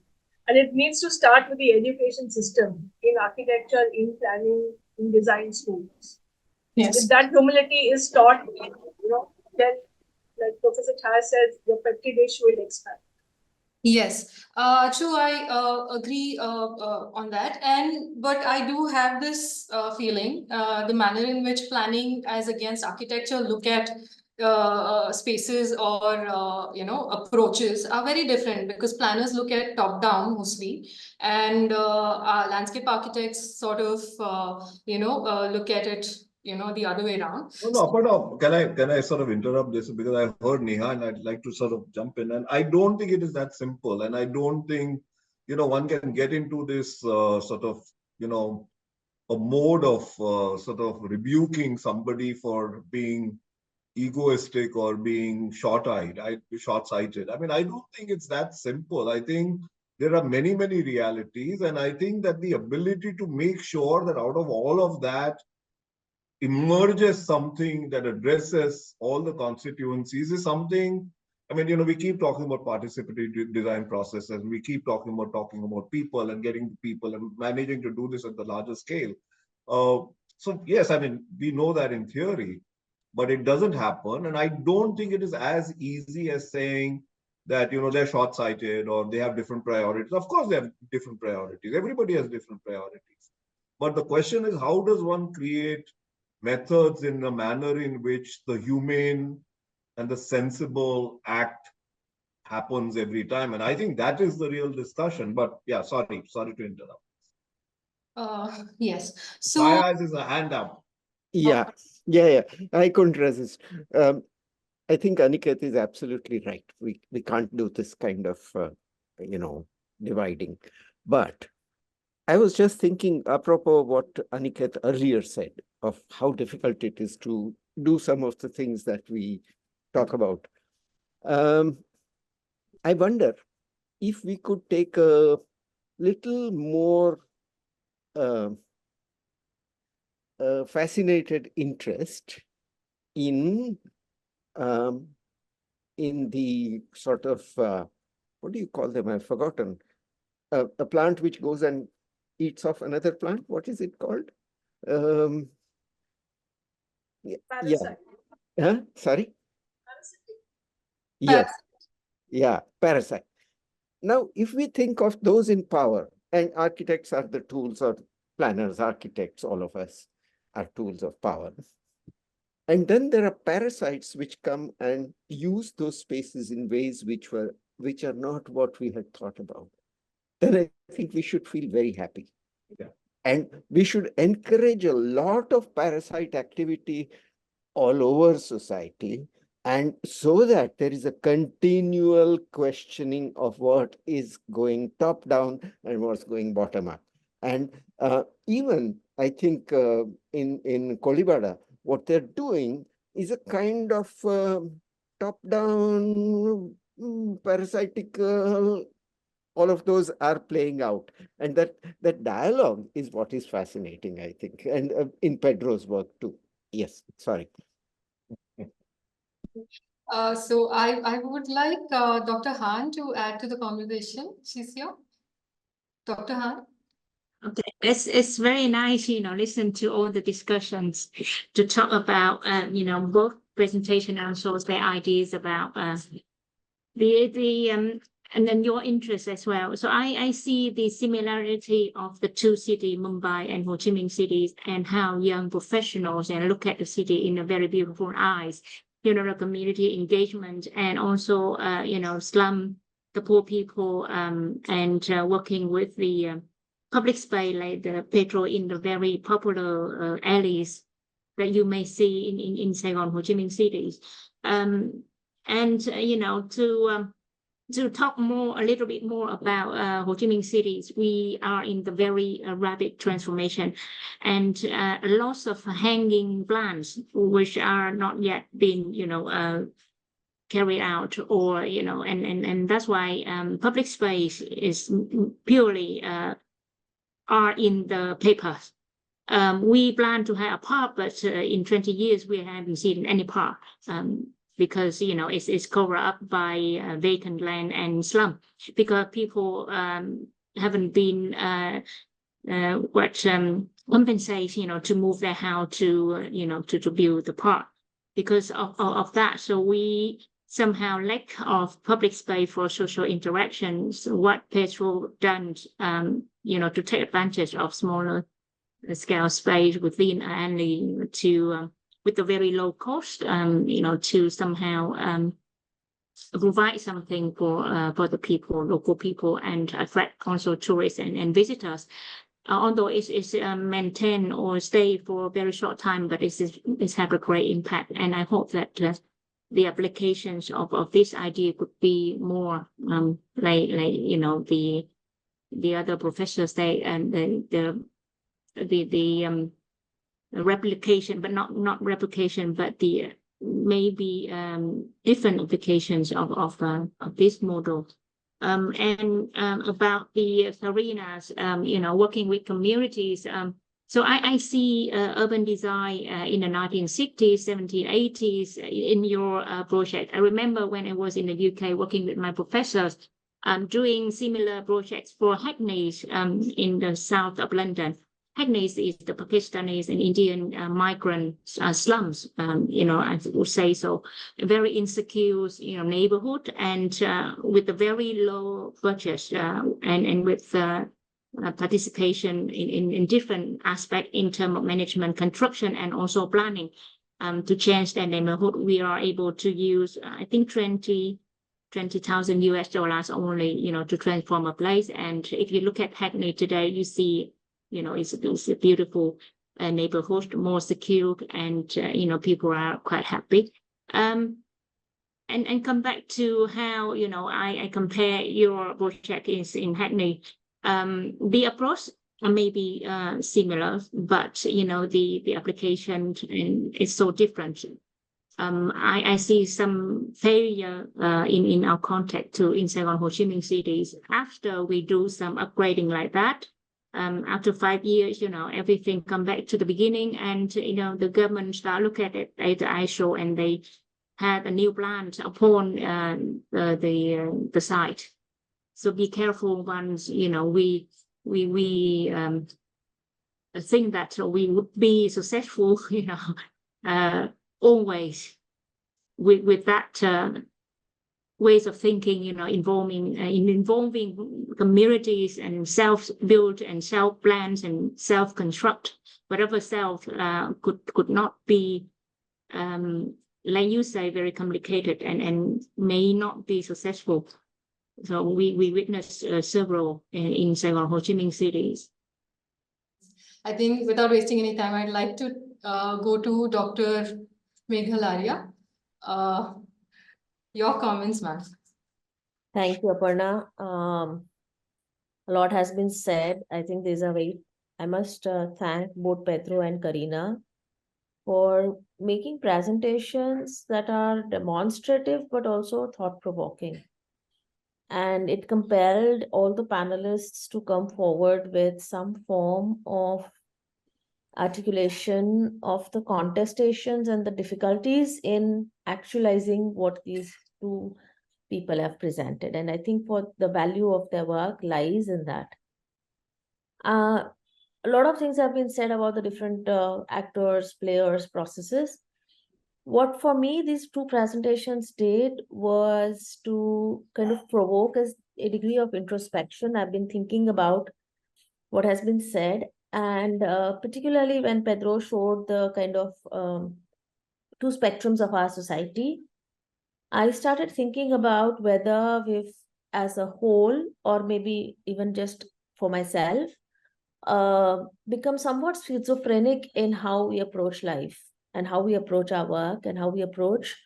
And it needs to start with the education system in architecture, in planning, in design schools. Yes. If that humility is taught, then, like Professor Chayar says, the Petit dish will expand. Yes, true. I agree on that, but I do have this feeling the manner in which planning as against architecture look at spaces or approaches are very different, because planners look at top down mostly, and landscape architects sort of look at it the other way around. No, but can I sort of interrupt this, because I heard Neha and I'd like to sort of jump in, and I don't think it is that simple, and I don't think one can get into this sort of a mode of sort of rebuking somebody for being egoistic or being short-sighted. I mean, I don't think it's that simple. I think there are many realities, and I think that the ability to make sure that out of all of that emerges something that addresses all the constituencies is something. I mean, we keep talking about participatory design processes. We keep talking about people and getting people and managing to do this at the larger scale. So yes, I mean, we know that in theory, but it doesn't happen. And I don't think it is as easy as saying that, they're short-sighted or they have different priorities. Of course, they have different priorities. Everybody has different priorities. But the question is, how does one create methods in a manner in which the humane and the sensible act happens every time? And I think that is the real discussion. But yeah, sorry to interrupt. Yes. So Chayar is a hand up. Yeah. I couldn't resist. I think Aniket is absolutely right. We can't do this kind of dividing. But I was just thinking, apropos what Aniket earlier said, of how difficult it is to do some of the things that we talk about. I wonder if we could take a little more fascinated interest in the sort of, what do you call them? I've forgotten. A plant which goes and eats off another plant. What is it called? Parasite. Huh? Sorry? Parasitic. Yes. Yeah, parasite. Now, if we think of those in power, and architects are the tools, or planners, architects, all of us, are tools of power. And then there are parasites which come and use those spaces in ways which are not what we had thought about. Then I think we should feel very happy. Yeah. And we should encourage a lot of parasite activity all over society, and so that there is a continual questioning of what is going top down and what's going bottom up. And even I think in Kolibada, what they're doing is a kind of top down parasitic all of those are playing out, and that dialogue is what is fascinating, I think, and in Pedro's work too. Yes, sorry. So I would like Dr. Han to add to the conversation. She's here. Dr. Han? Okay, it's very nice, listen to all the discussions to talk about, both presentation and also their ideas about and then your interest as well. So I see the similarity of the two cities, Mumbai and Ho Chi Minh cities, and how young professionals and look at the city in a very beautiful eyes. The community engagement and also, slum, the poor people, and working with the public space like the Pedro in the very popular alleys that you may see in Saigon, Ho Chi Minh cities. To talk a little bit more about Ho Chi Minh cities, we are in the very rapid transformation, and lots of hanging plans which are not yet been, carried out, or and that's why public space is purely are in the papers. We plan to have a park, but in 20 years we haven't seen any park. Because it's covered up by vacant land and slum, because people haven't been compensated, to move their house to build the park because of that. So we somehow lack of public space for social interactions. What Pedro done, to take advantage of smaller scale space within and to with a very low cost, to somehow provide something for the people, local people, and attract also tourists and visitors. Although it's maintained or stay for a very short time, but it's had a great impact. And I hope that the applications of this idea could be more like the other professors say, and the replication, but not replication, but the maybe different applications of this model. And about the Karena's, working with communities. So I see urban design in the 1960s, 1780s in your project. I remember when I was in the UK working with my professors, doing similar projects for Hackney in the south of London. Hackney is the Pakistanis and Indian migrant slums, I would say so. A very insecure, neighborhood, and with a very low budget and with participation in different aspects in terms of management, construction, and also planning to change that neighborhood. We are able to use, I think, $20,000 US only, to transform a place. And if you look at Hackney today, you see, it's a beautiful neighborhood, more secure, and people are quite happy. And come back to how I compare your project in Hackney. The approach may be similar, but the application is so different. I see some failure in our contact in Saigon, Ho Chi Minh cities. After we do some upgrading like that, after 5 years, everything come back to the beginning, and the government start look at it at the ISO, and they had a new plan upon the site. So be careful once we think that we would be successful, always with that ways of thinking, involving communities and self-build and self-plans and self-construct. Whatever self could not be, like you say, very complicated and may not be successful. So we witnessed several in Saigon, Ho Chi Minh cities. I think without wasting any time, I'd like to go to Dr. Meghal Arya. Your comments, ma'am. Thank you, Aparna. A lot has been said. I think there's a way. I must thank both Pedro and Kareena for making presentations that are demonstrative but also thought-provoking. And it compelled all the panelists to come forward with some form of articulation of the contestations and the difficulties in actualizing what these two people have presented. And I think for the value of their work lies in that. A lot of things have been said about the different actors, players, processes. What for me these two presentations did was to kind of provoke a degree of introspection. I've been thinking about what has been said, and particularly when Pedro showed the kind of two spectrums of our society, I started thinking about whether we've, as a whole, or maybe even just for myself, become somewhat schizophrenic in how we approach life and how we approach our work and how we approach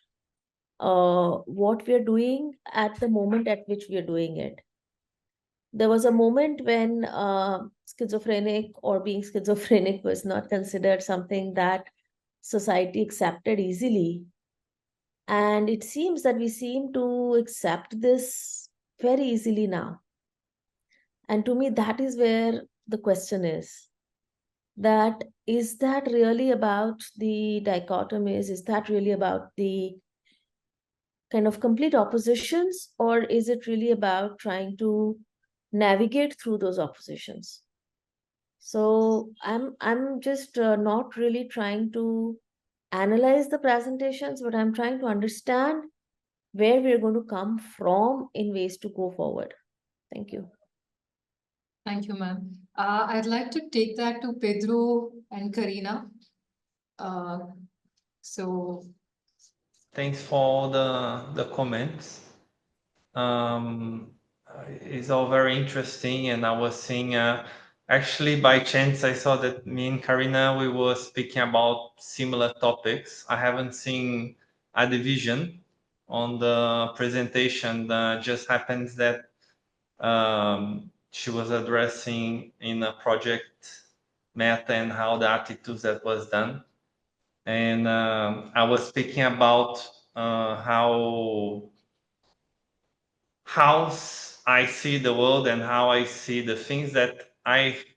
what we're doing at the moment at which we're doing it. There was a moment when schizophrenic or being schizophrenic was not considered something that society accepted easily. And it seems that we seem to accept this very easily now. And to me, that is where the question is. That is that really about the dichotomies? Is that really about the kind of complete oppositions? Or is it really about trying to navigate through those oppositions? So I'm just not really trying to analyze the presentations, but I'm trying to understand where we're going to come from in ways to go forward. Thank you. Thank you, ma'am. I'd like to take that to Pedro and Kareena. So thanks for the comments. It's all very interesting, and I was seeing actually by chance I saw that me and Kareena, we were speaking about similar topics. I haven't seen a division on the presentation. Just happens that she was addressing in a project Meta and how the attitudes that was done. And I was speaking about how I see the world and how I see the things that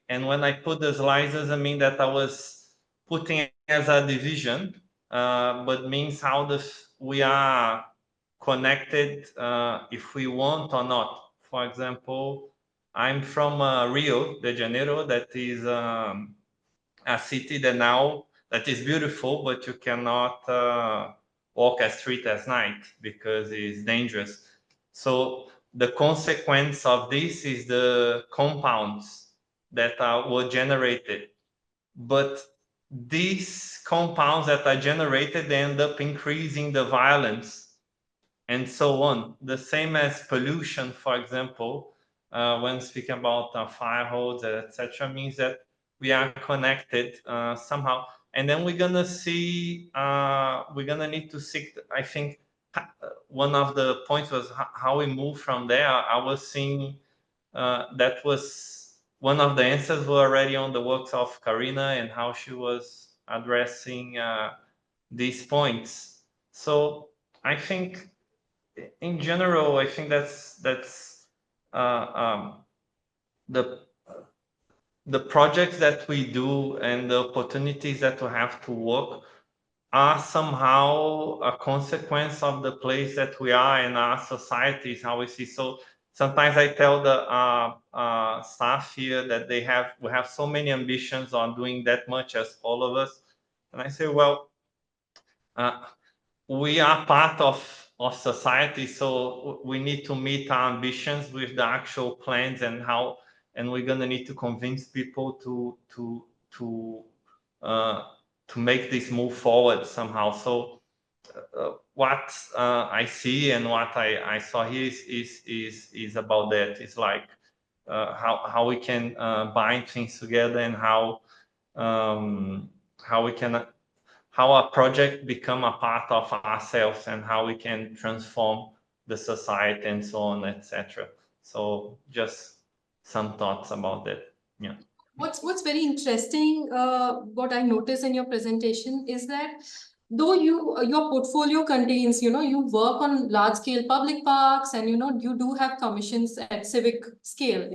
and when I put the slides, doesn't mean that I was putting as a division, but means how we are connected if we want or not. For example, I'm from Rio de Janeiro, that is a city that is beautiful, but you cannot walk a street at night because it's dangerous. So the consequence of this is the compounds that were generated. But these compounds that are generated end up increasing the violence and so on. The same as pollution, for example, when speaking about fire holes, etc., means that we are connected somehow. And then we're gonna see, we're gonna need to seek, I think, one of the points was how we move from there. I was seeing that was one of the answers were already on the works of Kareena and how she was addressing these points. So I think in general, I think that's the projects that we do and the opportunities that we have to work are somehow a consequence of the place that we are in our societies, how we see. So sometimes I tell the staff here that we have so many ambitions on doing that much as all of us, and I say, well, we are part of of society. So we need to meet our ambitions with the actual plans and how, and we're gonna need to convince people to make this move forward somehow. So what I see and what I saw here is about that. It's like how we can bind things together and how we can how a project become a part of ourselves and how we can transform the society and so on, etc. So just some thoughts about that. Yeah. What's very interesting, what I noticed in your presentation is that though your portfolio contains, you work on large scale public parks and, you do have commissions at civic scale,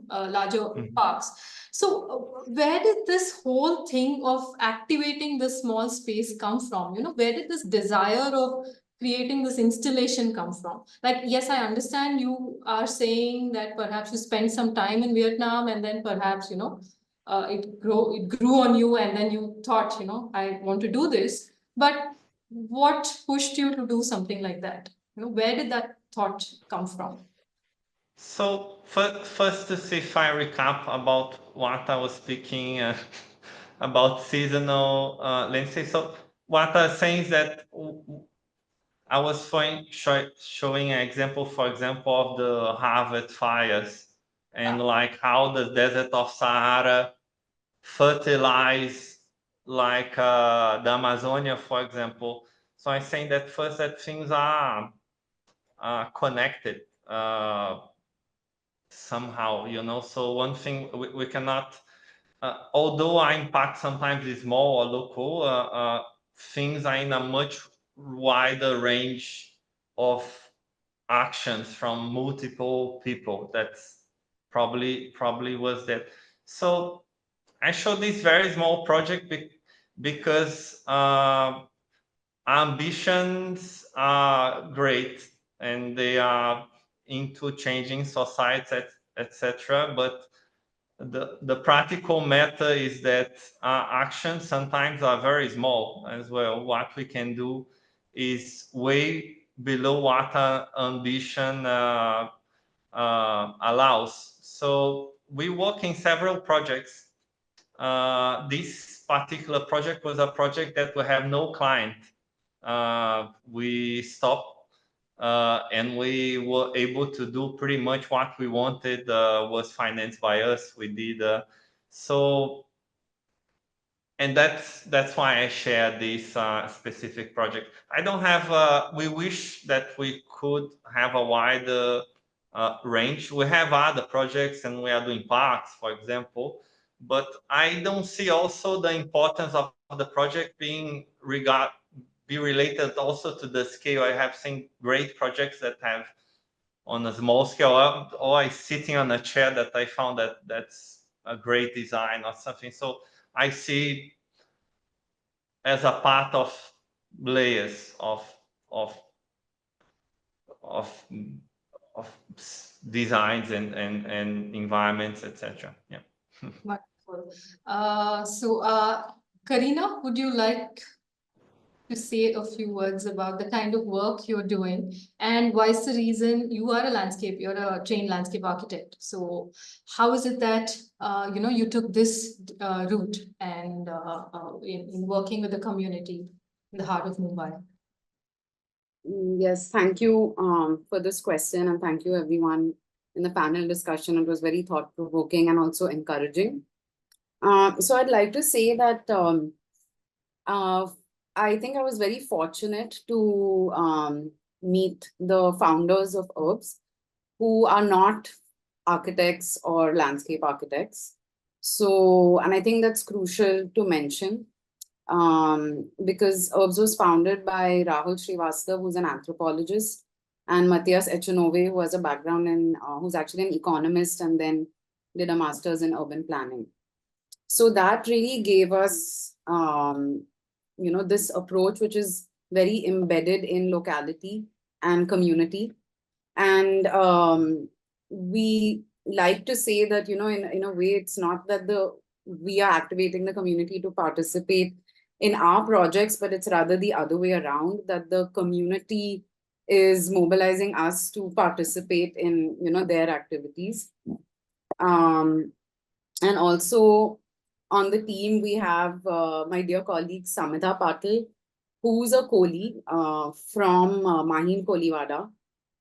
larger parks. So where did this whole thing of activating the small space come from? Where did this desire of creating this installation come from? Like, yes, I understand you are saying that perhaps you spent some time in Vietnam and then perhaps, it grew on you and then you thought, I want to do this. But what pushed you to do something like that? Where did that thought come from? So first to see if I recap about what I was speaking about seasonal landscape. So what I was saying is that I was showing an example, for example, of the Harvard fires and like how the desert of Sahara fertilize like the Amazonia, for example. So I'm saying that first that things are connected somehow, so one thing we cannot, although our impact sometimes is small or local, things are in a much wider range of actions from multiple people. That's probably was that. So I showed this very small project because ambitions are great and they are into changing society, etc. But the practical matter is that actions sometimes are very small as well. What we can do is way below what ambition allows. So we work in several projects. This particular project was a project that we have no client. We stopped and we were able to do pretty much what we wanted, was financed by us. We did so, and that's why I share this specific project. I don't have. We wish that we could have a wider range. We have other projects, and we are doing parks, for example. But I don't see also the importance of the project being related also to the scale. I have seen great projects that have on a small scale, or I sitting on a chair that I found that's a great design or something. So I see as a part of layers of designs and environments, etc. Yeah. Wonderful. Kareena, would you like to say a few words about the kind of work you're doing and why is the reason you're a trained landscape architect. So how is it that, you took this route and in working with the community in the heart of Mumbai? Yes, thank you for this question, and thank you everyone in the panel discussion. It was very thought-provoking and also encouraging. So I'd like to say that I think I was very fortunate to meet the founders of URBZ, who are not architects or landscape architects. So, and I think that's crucial to mention. Because URBZ was founded by Rahul Srivastav, who's an anthropologist, and Matthias Echenove, who has a background in, who's actually an economist and then did a master's in urban planning. So that really gave us, this approach, which is very embedded in locality and community. And we like to say that, in a way, it's not that we are activating the community to participate in our projects, but it's rather the other way around, that the community is mobilizing us to participate in, their activities. And also on the team, we have my dear colleague Samita Patil, who's a Koli from Mahim Koliwada.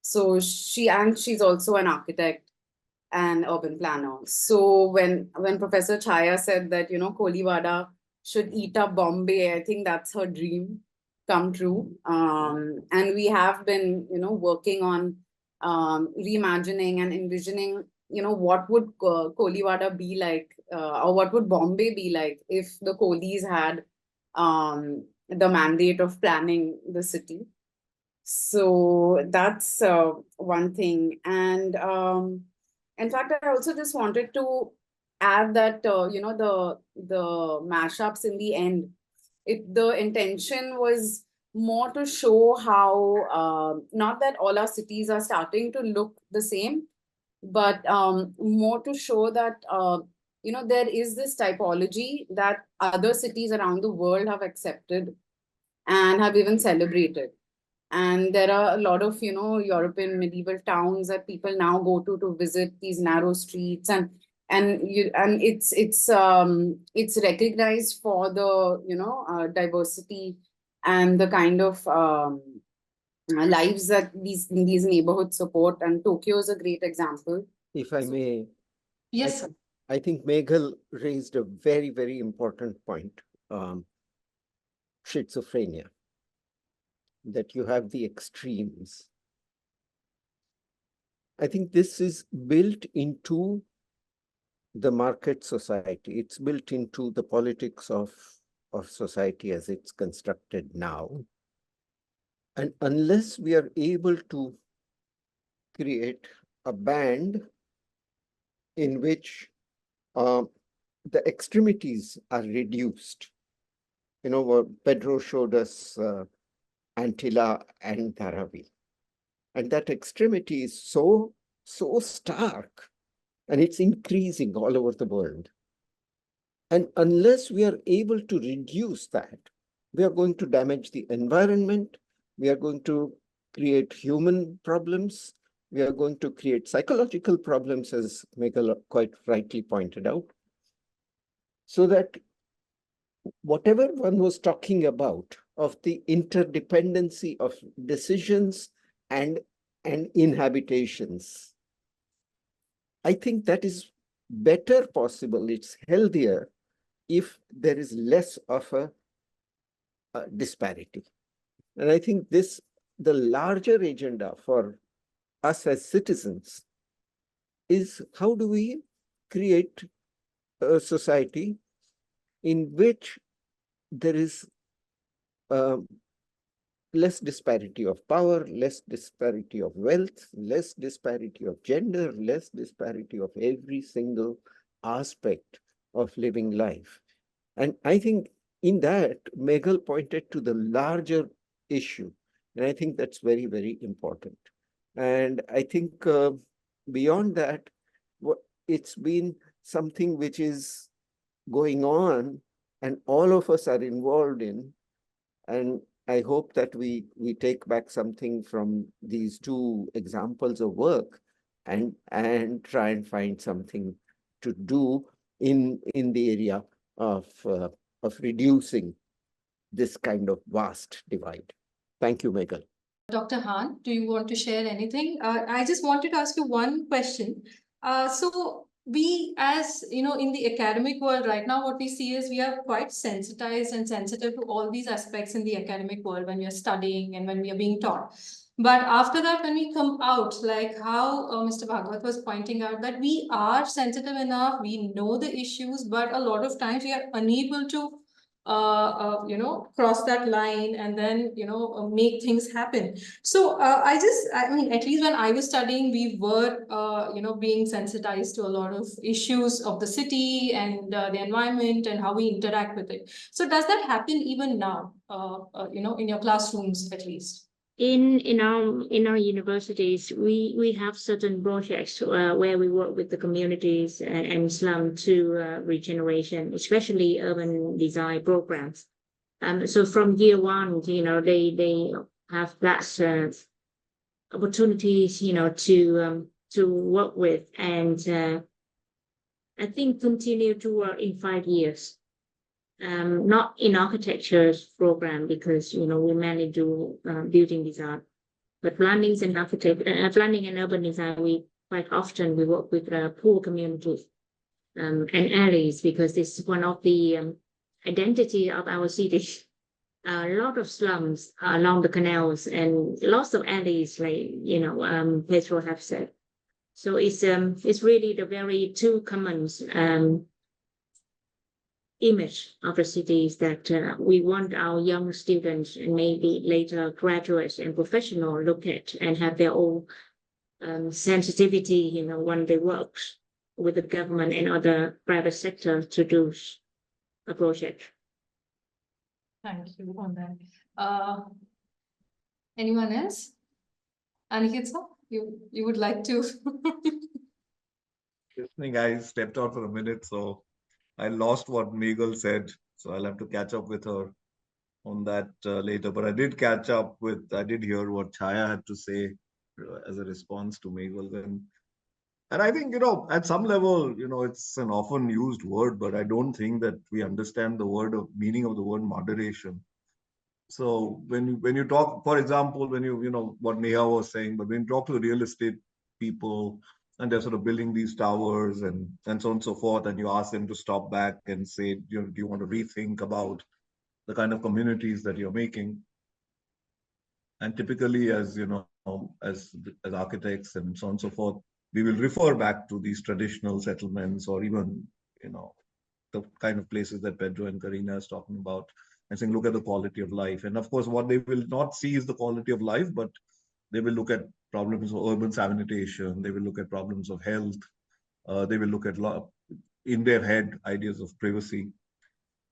So she's also an architect and urban planner. So when Professor Chaya said that, Koliwada should eat up Bombay, I think that's her dream come true. And we have been, working on reimagining and envisioning, what would Koliwada be like, or what would Bombay be like if the Kolis had the mandate of planning the city. So that's one thing. And in fact, I also just wanted to add that, the mashups in the end, the intention was more to show how, not that all our cities are starting to look the same, but more to show that, there is this typology that other cities around the world have accepted and have even celebrated. And there are a lot of, European medieval towns that people now go to visit these narrow streets, and it's recognized for the, diversity and the kind of lives that these neighborhoods support. And Tokyo is a great example. If I may, Yes. I think Meghal raised a very, very important point. Schizophrenia, that you have the extremes. I think this is built into the market society. It's built into the politics of society as it's constructed now. And unless we are able to create a band in which the extremities are reduced, Pedro showed us Antilla and Dharavi. And that extremity is so stark, and it's increasing all over the world. And unless we are able to reduce that, we are going to damage the environment, we are going to create human problems, we are going to create psychological problems, as Meghal quite rightly pointed out. So that whatever one was talking about of the interdependency of decisions and inhabitations, I think that is better possible, it's healthier if there is less of a disparity. And I think the larger agenda for us as citizens is how do we create a society in which there is less disparity of power, less disparity of wealth, less disparity of gender, less disparity of every single aspect of living life. And I think in that, Meghal pointed to the larger issue. And I think that's very, very important. And I think beyond that, it's been something which is going on and all of us are involved in. And I hope that we take back something from these two examples of work and try and find something to do in the area of reducing this kind of vast divide. Thank you, Meghal. Dr. Han, do you want to share anything? I just wanted to ask you one question. So we, as you know, in the academic world right now, what we see is we are quite sensitized and sensitive to all these aspects in the academic world when we are studying and when we are being taught. But after that, when we come out, like how Mr. Bhagwat was pointing out, that we are sensitive enough, we know the issues, but a lot of times we are unable to cross that line and then, make things happen. So I mean, at least when I was studying, we were, being sensitized to a lot of issues of the city and the environment and how we interact with it. So does that happen even now, in your classrooms, at least? In our universities, we have certain projects where we work with the communities and slum to regeneration, especially urban design programs. So from year one, they have that opportunities, to work with, and I think continue to work in 5 years. Not in architecture's program because we mainly do building design, but planning and urban design. We quite often we work with poor communities and alleys because this is one of the identity of our city. A lot of slums along the canals and lots of alleys, like Pedro have said. So it's really the very two common image of the cities that we want our young students and maybe later graduates and professionals look at and have their own sensitivity, when they work with the government and other private sector to do a project. Thank you on that. Anyone else? Aniket, you would like to? Listening, I stepped out for a minute, so I lost what Meghal said, so I'll have to catch up with her on that later. But I did hear what Chaya had to say as a response to Meghal. And I think, at some level, it's an often used word, but I don't think that we understand the meaning of the word moderation. So when you talk, for example, when what Neha was saying, but when you talk to the real estate people, and they're sort of building these towers and so on and so forth, and you ask them to stop back and say, do you want to rethink about the kind of communities that you're making? And typically, as architects and so on and so forth, we will refer back to these traditional settlements or even, the kind of places that Pedro and Kareena is talking about, and saying, look at the quality of life. And of course, what they will not see is the quality of life, but they will look at problems of urban sanitation. They will look at problems of health. They will look at in their head ideas of privacy,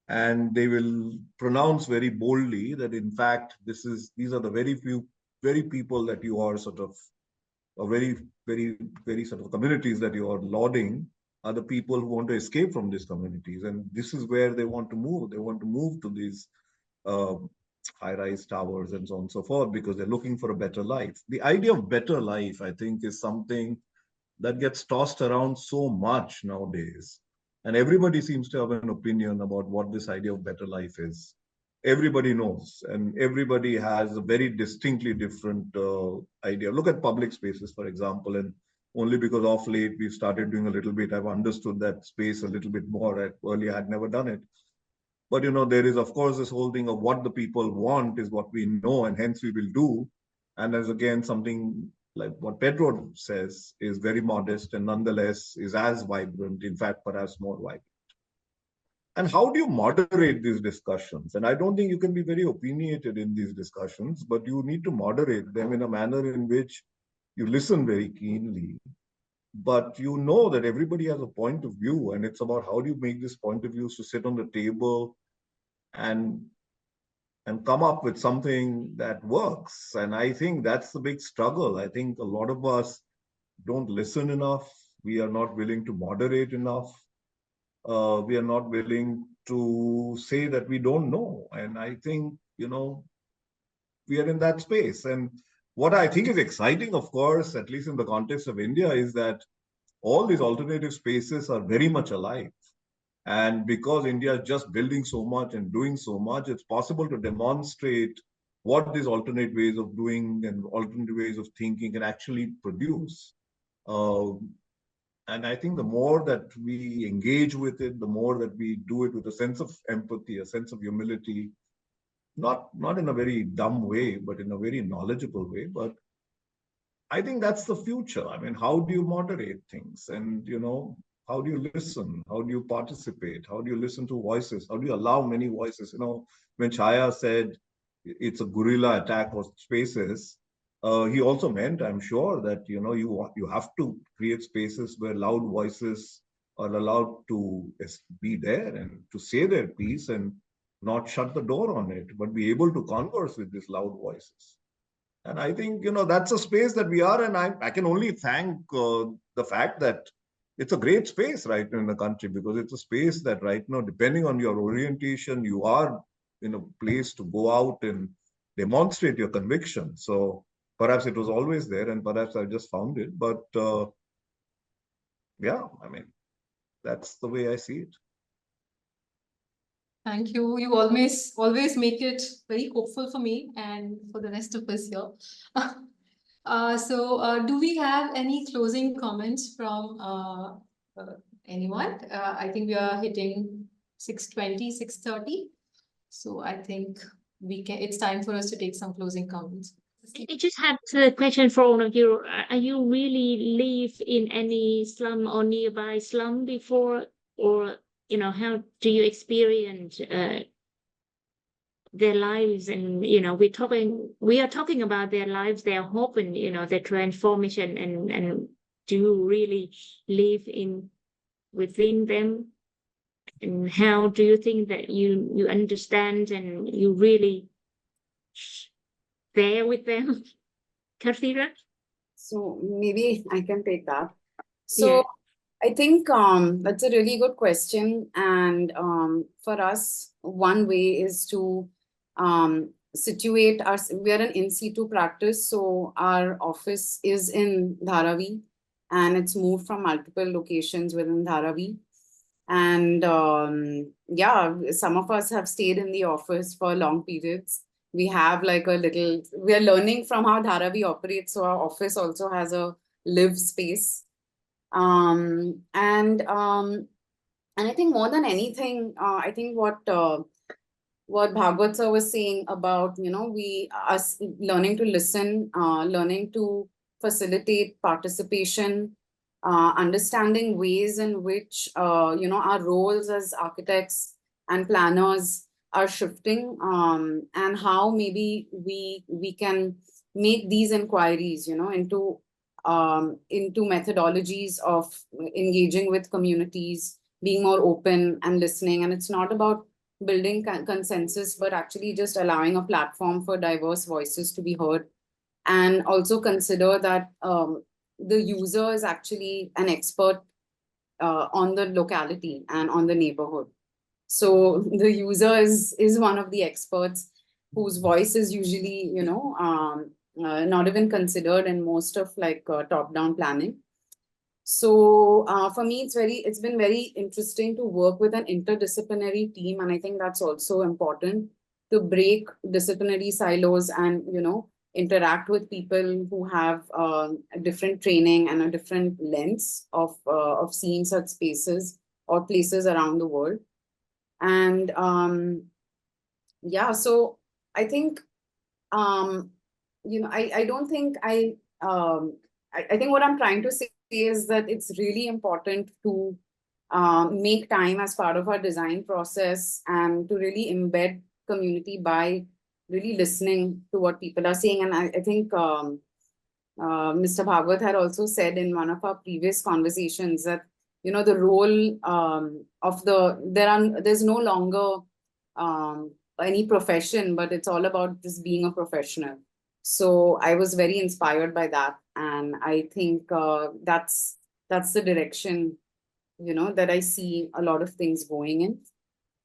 and they will pronounce very boldly that in fact these are the very people that you are sort of, or very very sort of communities that you are lauding are the people who want to escape from these communities, and this is where they want to move. They want to move to these high-rise towers and so on and so forth because they're looking for a better life. The idea of better life, I think, is something that gets tossed around so much nowadays. And everybody seems to have an opinion about what this idea of better life is. Everybody knows, and everybody has a very distinctly different idea. Look at public spaces, for example, and only because of late we've started doing a little bit, I've understood that space a little bit more. Earlier, I had never done it. But, there is, of course, this whole thing of what the people want is what we know, and hence we will do. And as again, something like what Pedro says is very modest and nonetheless is as vibrant, in fact, perhaps more vibrant. And how do you moderate these discussions? And I don't think you can be very opinionated in these discussions, but you need to moderate them in a manner in which you listen very keenly. But you know that everybody has a point of view, and it's about how do you make this point of view to sit on the table and come up with something that works. And I think that's the big struggle. I think a lot of us don't listen enough. We are not willing to moderate enough. We are not willing to say that we don't know. And I think, we are in that space. And what I think is exciting, of course, at least in the context of India, is that all these alternative spaces are very much alive. And because India is just building so much and doing so much, it's possible to demonstrate what these alternate ways of doing and alternate ways of thinking can actually produce. And I think the more that we engage with it, the more that we do it with a sense of empathy, a sense of humility, not in a very dumb way, but in a very knowledgeable way. But I think that's the future. I mean, how do you moderate things? And, how do you listen? How do you participate? How do you listen to voices? How do you allow many voices? When Chaya said it's a guerrilla attack of spaces, he also meant, I'm sure, that, you have to create spaces where loud voices are allowed to be there and to say their piece and not shut the door on it, but be able to converse with these loud voices. And I think, that's a space that we are. And I can only thank the fact that it's a great space right now in the country, because it's a space that right now, depending on your orientation, you are in a place to go out and demonstrate your conviction. So Perhaps it was always there, and perhaps I just found it. But yeah, I mean, that's the way I see it. Thank you. You always make it very hopeful for me and for the rest of us here. Do we have any closing comments from anyone? I think we are hitting 6:20, 6:30. So I think it's time for us to take some closing comments. I just had a question for all of you. Are you really live in any slum or nearby slum before, or how do you experience their lives? And we are talking about their lives, their hope, and their transformation. And do you really live within them? And how do you think that you understand and you really there with them? Kareena? So maybe I can take that. So I think that's a really good question. And for us, one way is to situate us. We are an in situ practice. So our office is in Dharavi, and it's moved from multiple locations within Dharavi. And some of us have stayed in the office for long periods. We have we are learning from how Dharavi operates. So our office also has a live space. And I think more than anything, I think what Bhagwat sir was saying about, us learning to listen, learning to facilitate participation, understanding ways in which, our roles as architects and planners are shifting, and how maybe we can make these inquiries, into methodologies of engaging with communities, being more open and listening. And it's not about building consensus, but actually just allowing a platform for diverse voices to be heard. And also consider that the user is actually an expert on the locality and on the neighborhood. So the user is one of the experts whose voice is usually, not even considered in most of top-down planning. So for me, it's been very interesting to work with an interdisciplinary team. And I think that's also important to break disciplinary silos and, interact with people who have a different training and a different lens of seeing such spaces or places around the world. And so I think, I don't think I think what I'm trying to say is that it's really important to make time as part of our design process and to really embed community by really listening to what people are saying. And I think Mr. Bhagwat had also said in one of our previous conversations that, the role there's no longer any profession, but it's all about just being a professional. So I was very inspired by that. And I think that's the direction, that I see a lot of things going in.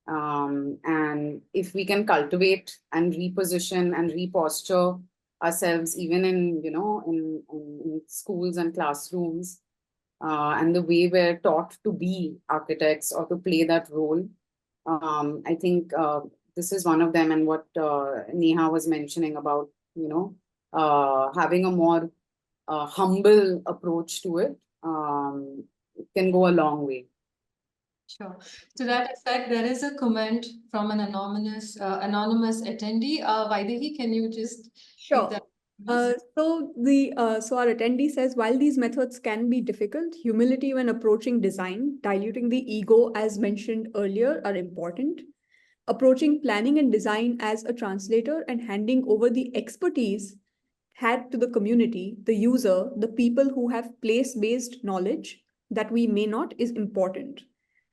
And if we can cultivate and reposition and reposture ourselves, even in, in schools and classrooms, and the way we're taught to be architects or to play that role, I think this is one of them. And what Neha was mentioning about, having a more humble approach to it, it can go a long way. Sure. To that effect, there is a comment from an anonymous attendee. Vaidehi, can you just Sure. that? So our attendee says, while these methods can be difficult, humility when approaching design, diluting the ego as mentioned earlier are important. Approaching planning and design as a translator and handing over the expertise had to the community, the user, the people who have place-based knowledge that we may not is important.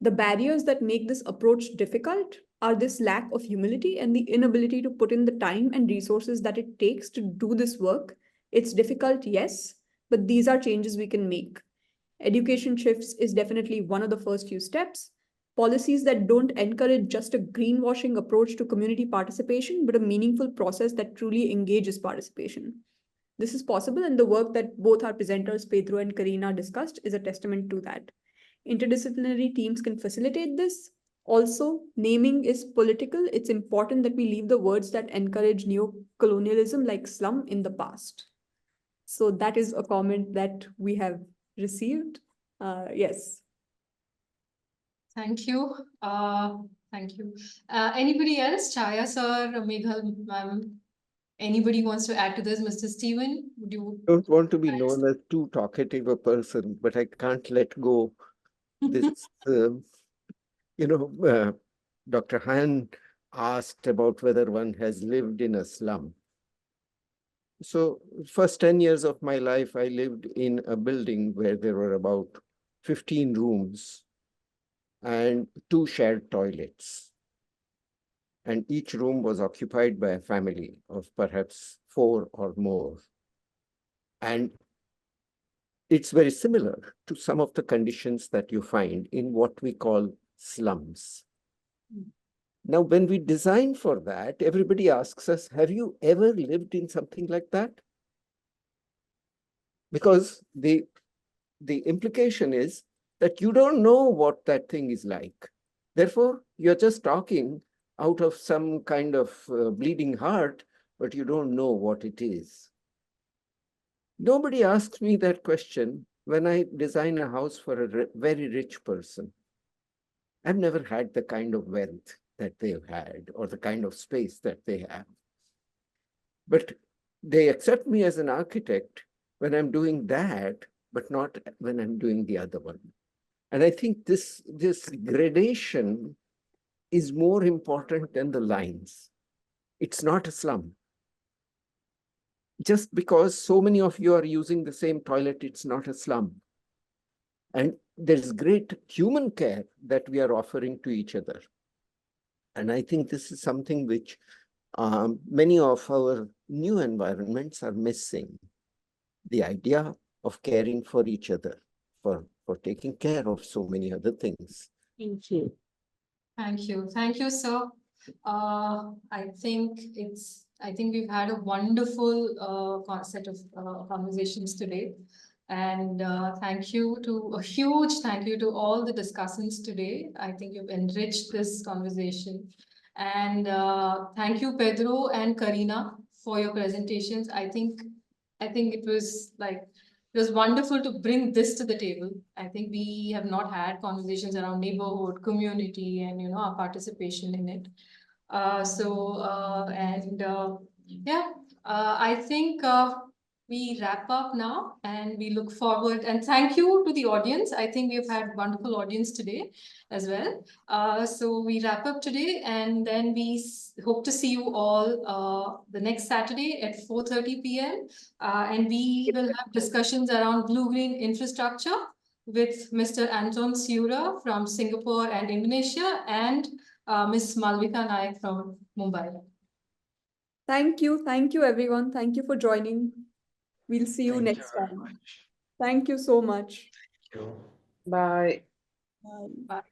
The barriers that make this approach difficult are this lack of humility and the inability to put in the time and resources that it takes to do this work. It's difficult, yes, but these are changes we can make. Education shifts is definitely one of the first few steps. Policies that don't encourage just a greenwashing approach to community participation, but a meaningful process that truly engages participation. this is possible, and the work that both our presenters, Pedro and Kareena, discussed is a testament to that. Interdisciplinary teams can facilitate this. Also, naming is political. It's important that we leave the words that encourage neo-colonialism like slum in the past. So that is a comment that we have received. Yes. Thank you. Thank you. Anybody else? Chaya sir, Meghal ma'am, anybody wants to add to this? Mr. Stephen, would you? I don't want to be known as too talkative a person, but I can't let go this, Dr. Han asked about whether one has lived in a slum. So first 10 years of my life, I lived in a building where there were about 15 rooms and 2 shared toilets. And each room was occupied by a family of perhaps 4 or more. And it's very similar to some of the conditions that you find in what we call slums. Now, when we design for that, everybody asks us, have you ever lived in something like that? Because the implication is that you don't know what that thing is like. Therefore, you're just talking out of some kind of bleeding heart, but you don't know what it is. Nobody asks me that question when I design a house for a very rich person. I've never had the kind of wealth that they've had or the kind of space that they have. But they accept me as an architect when I'm doing that, but not when I'm doing the other one. And I think this gradation is more important than the lines. It's not a slum. Just because so many of you are using the same toilet, it's not a slum. And there's great human care that we are offering to each other. And I think this is something which many of our new environments are missing. The idea of caring for each other, for taking care of so many other things. Thank you. Thank you. Thank you, sir. I think we've had a wonderful set of conversations today. And a huge thank you to all the discussants today. I think you've enriched this conversation. And thank you, Pedro and Kareena, for your presentations. I think it was wonderful to bring this to the table. I think we have not had conversations around neighborhood, community, and our participation in it. I think we wrap up now, and we look forward. And thank you to the audience. I think we've had wonderful audience today as well. So we wrap up today, and then we hope to see you all the next Saturday at 4:30 p.m. And we will have discussions around blue-green infrastructure with Mr. Anton Siura from Singapore and Indonesia, and Ms. Malvika Naik from Mumbai. Thank you everyone. Thank you for joining. We'll see you next time. Thank you so much. Thank you. Bye. Bye. Bye.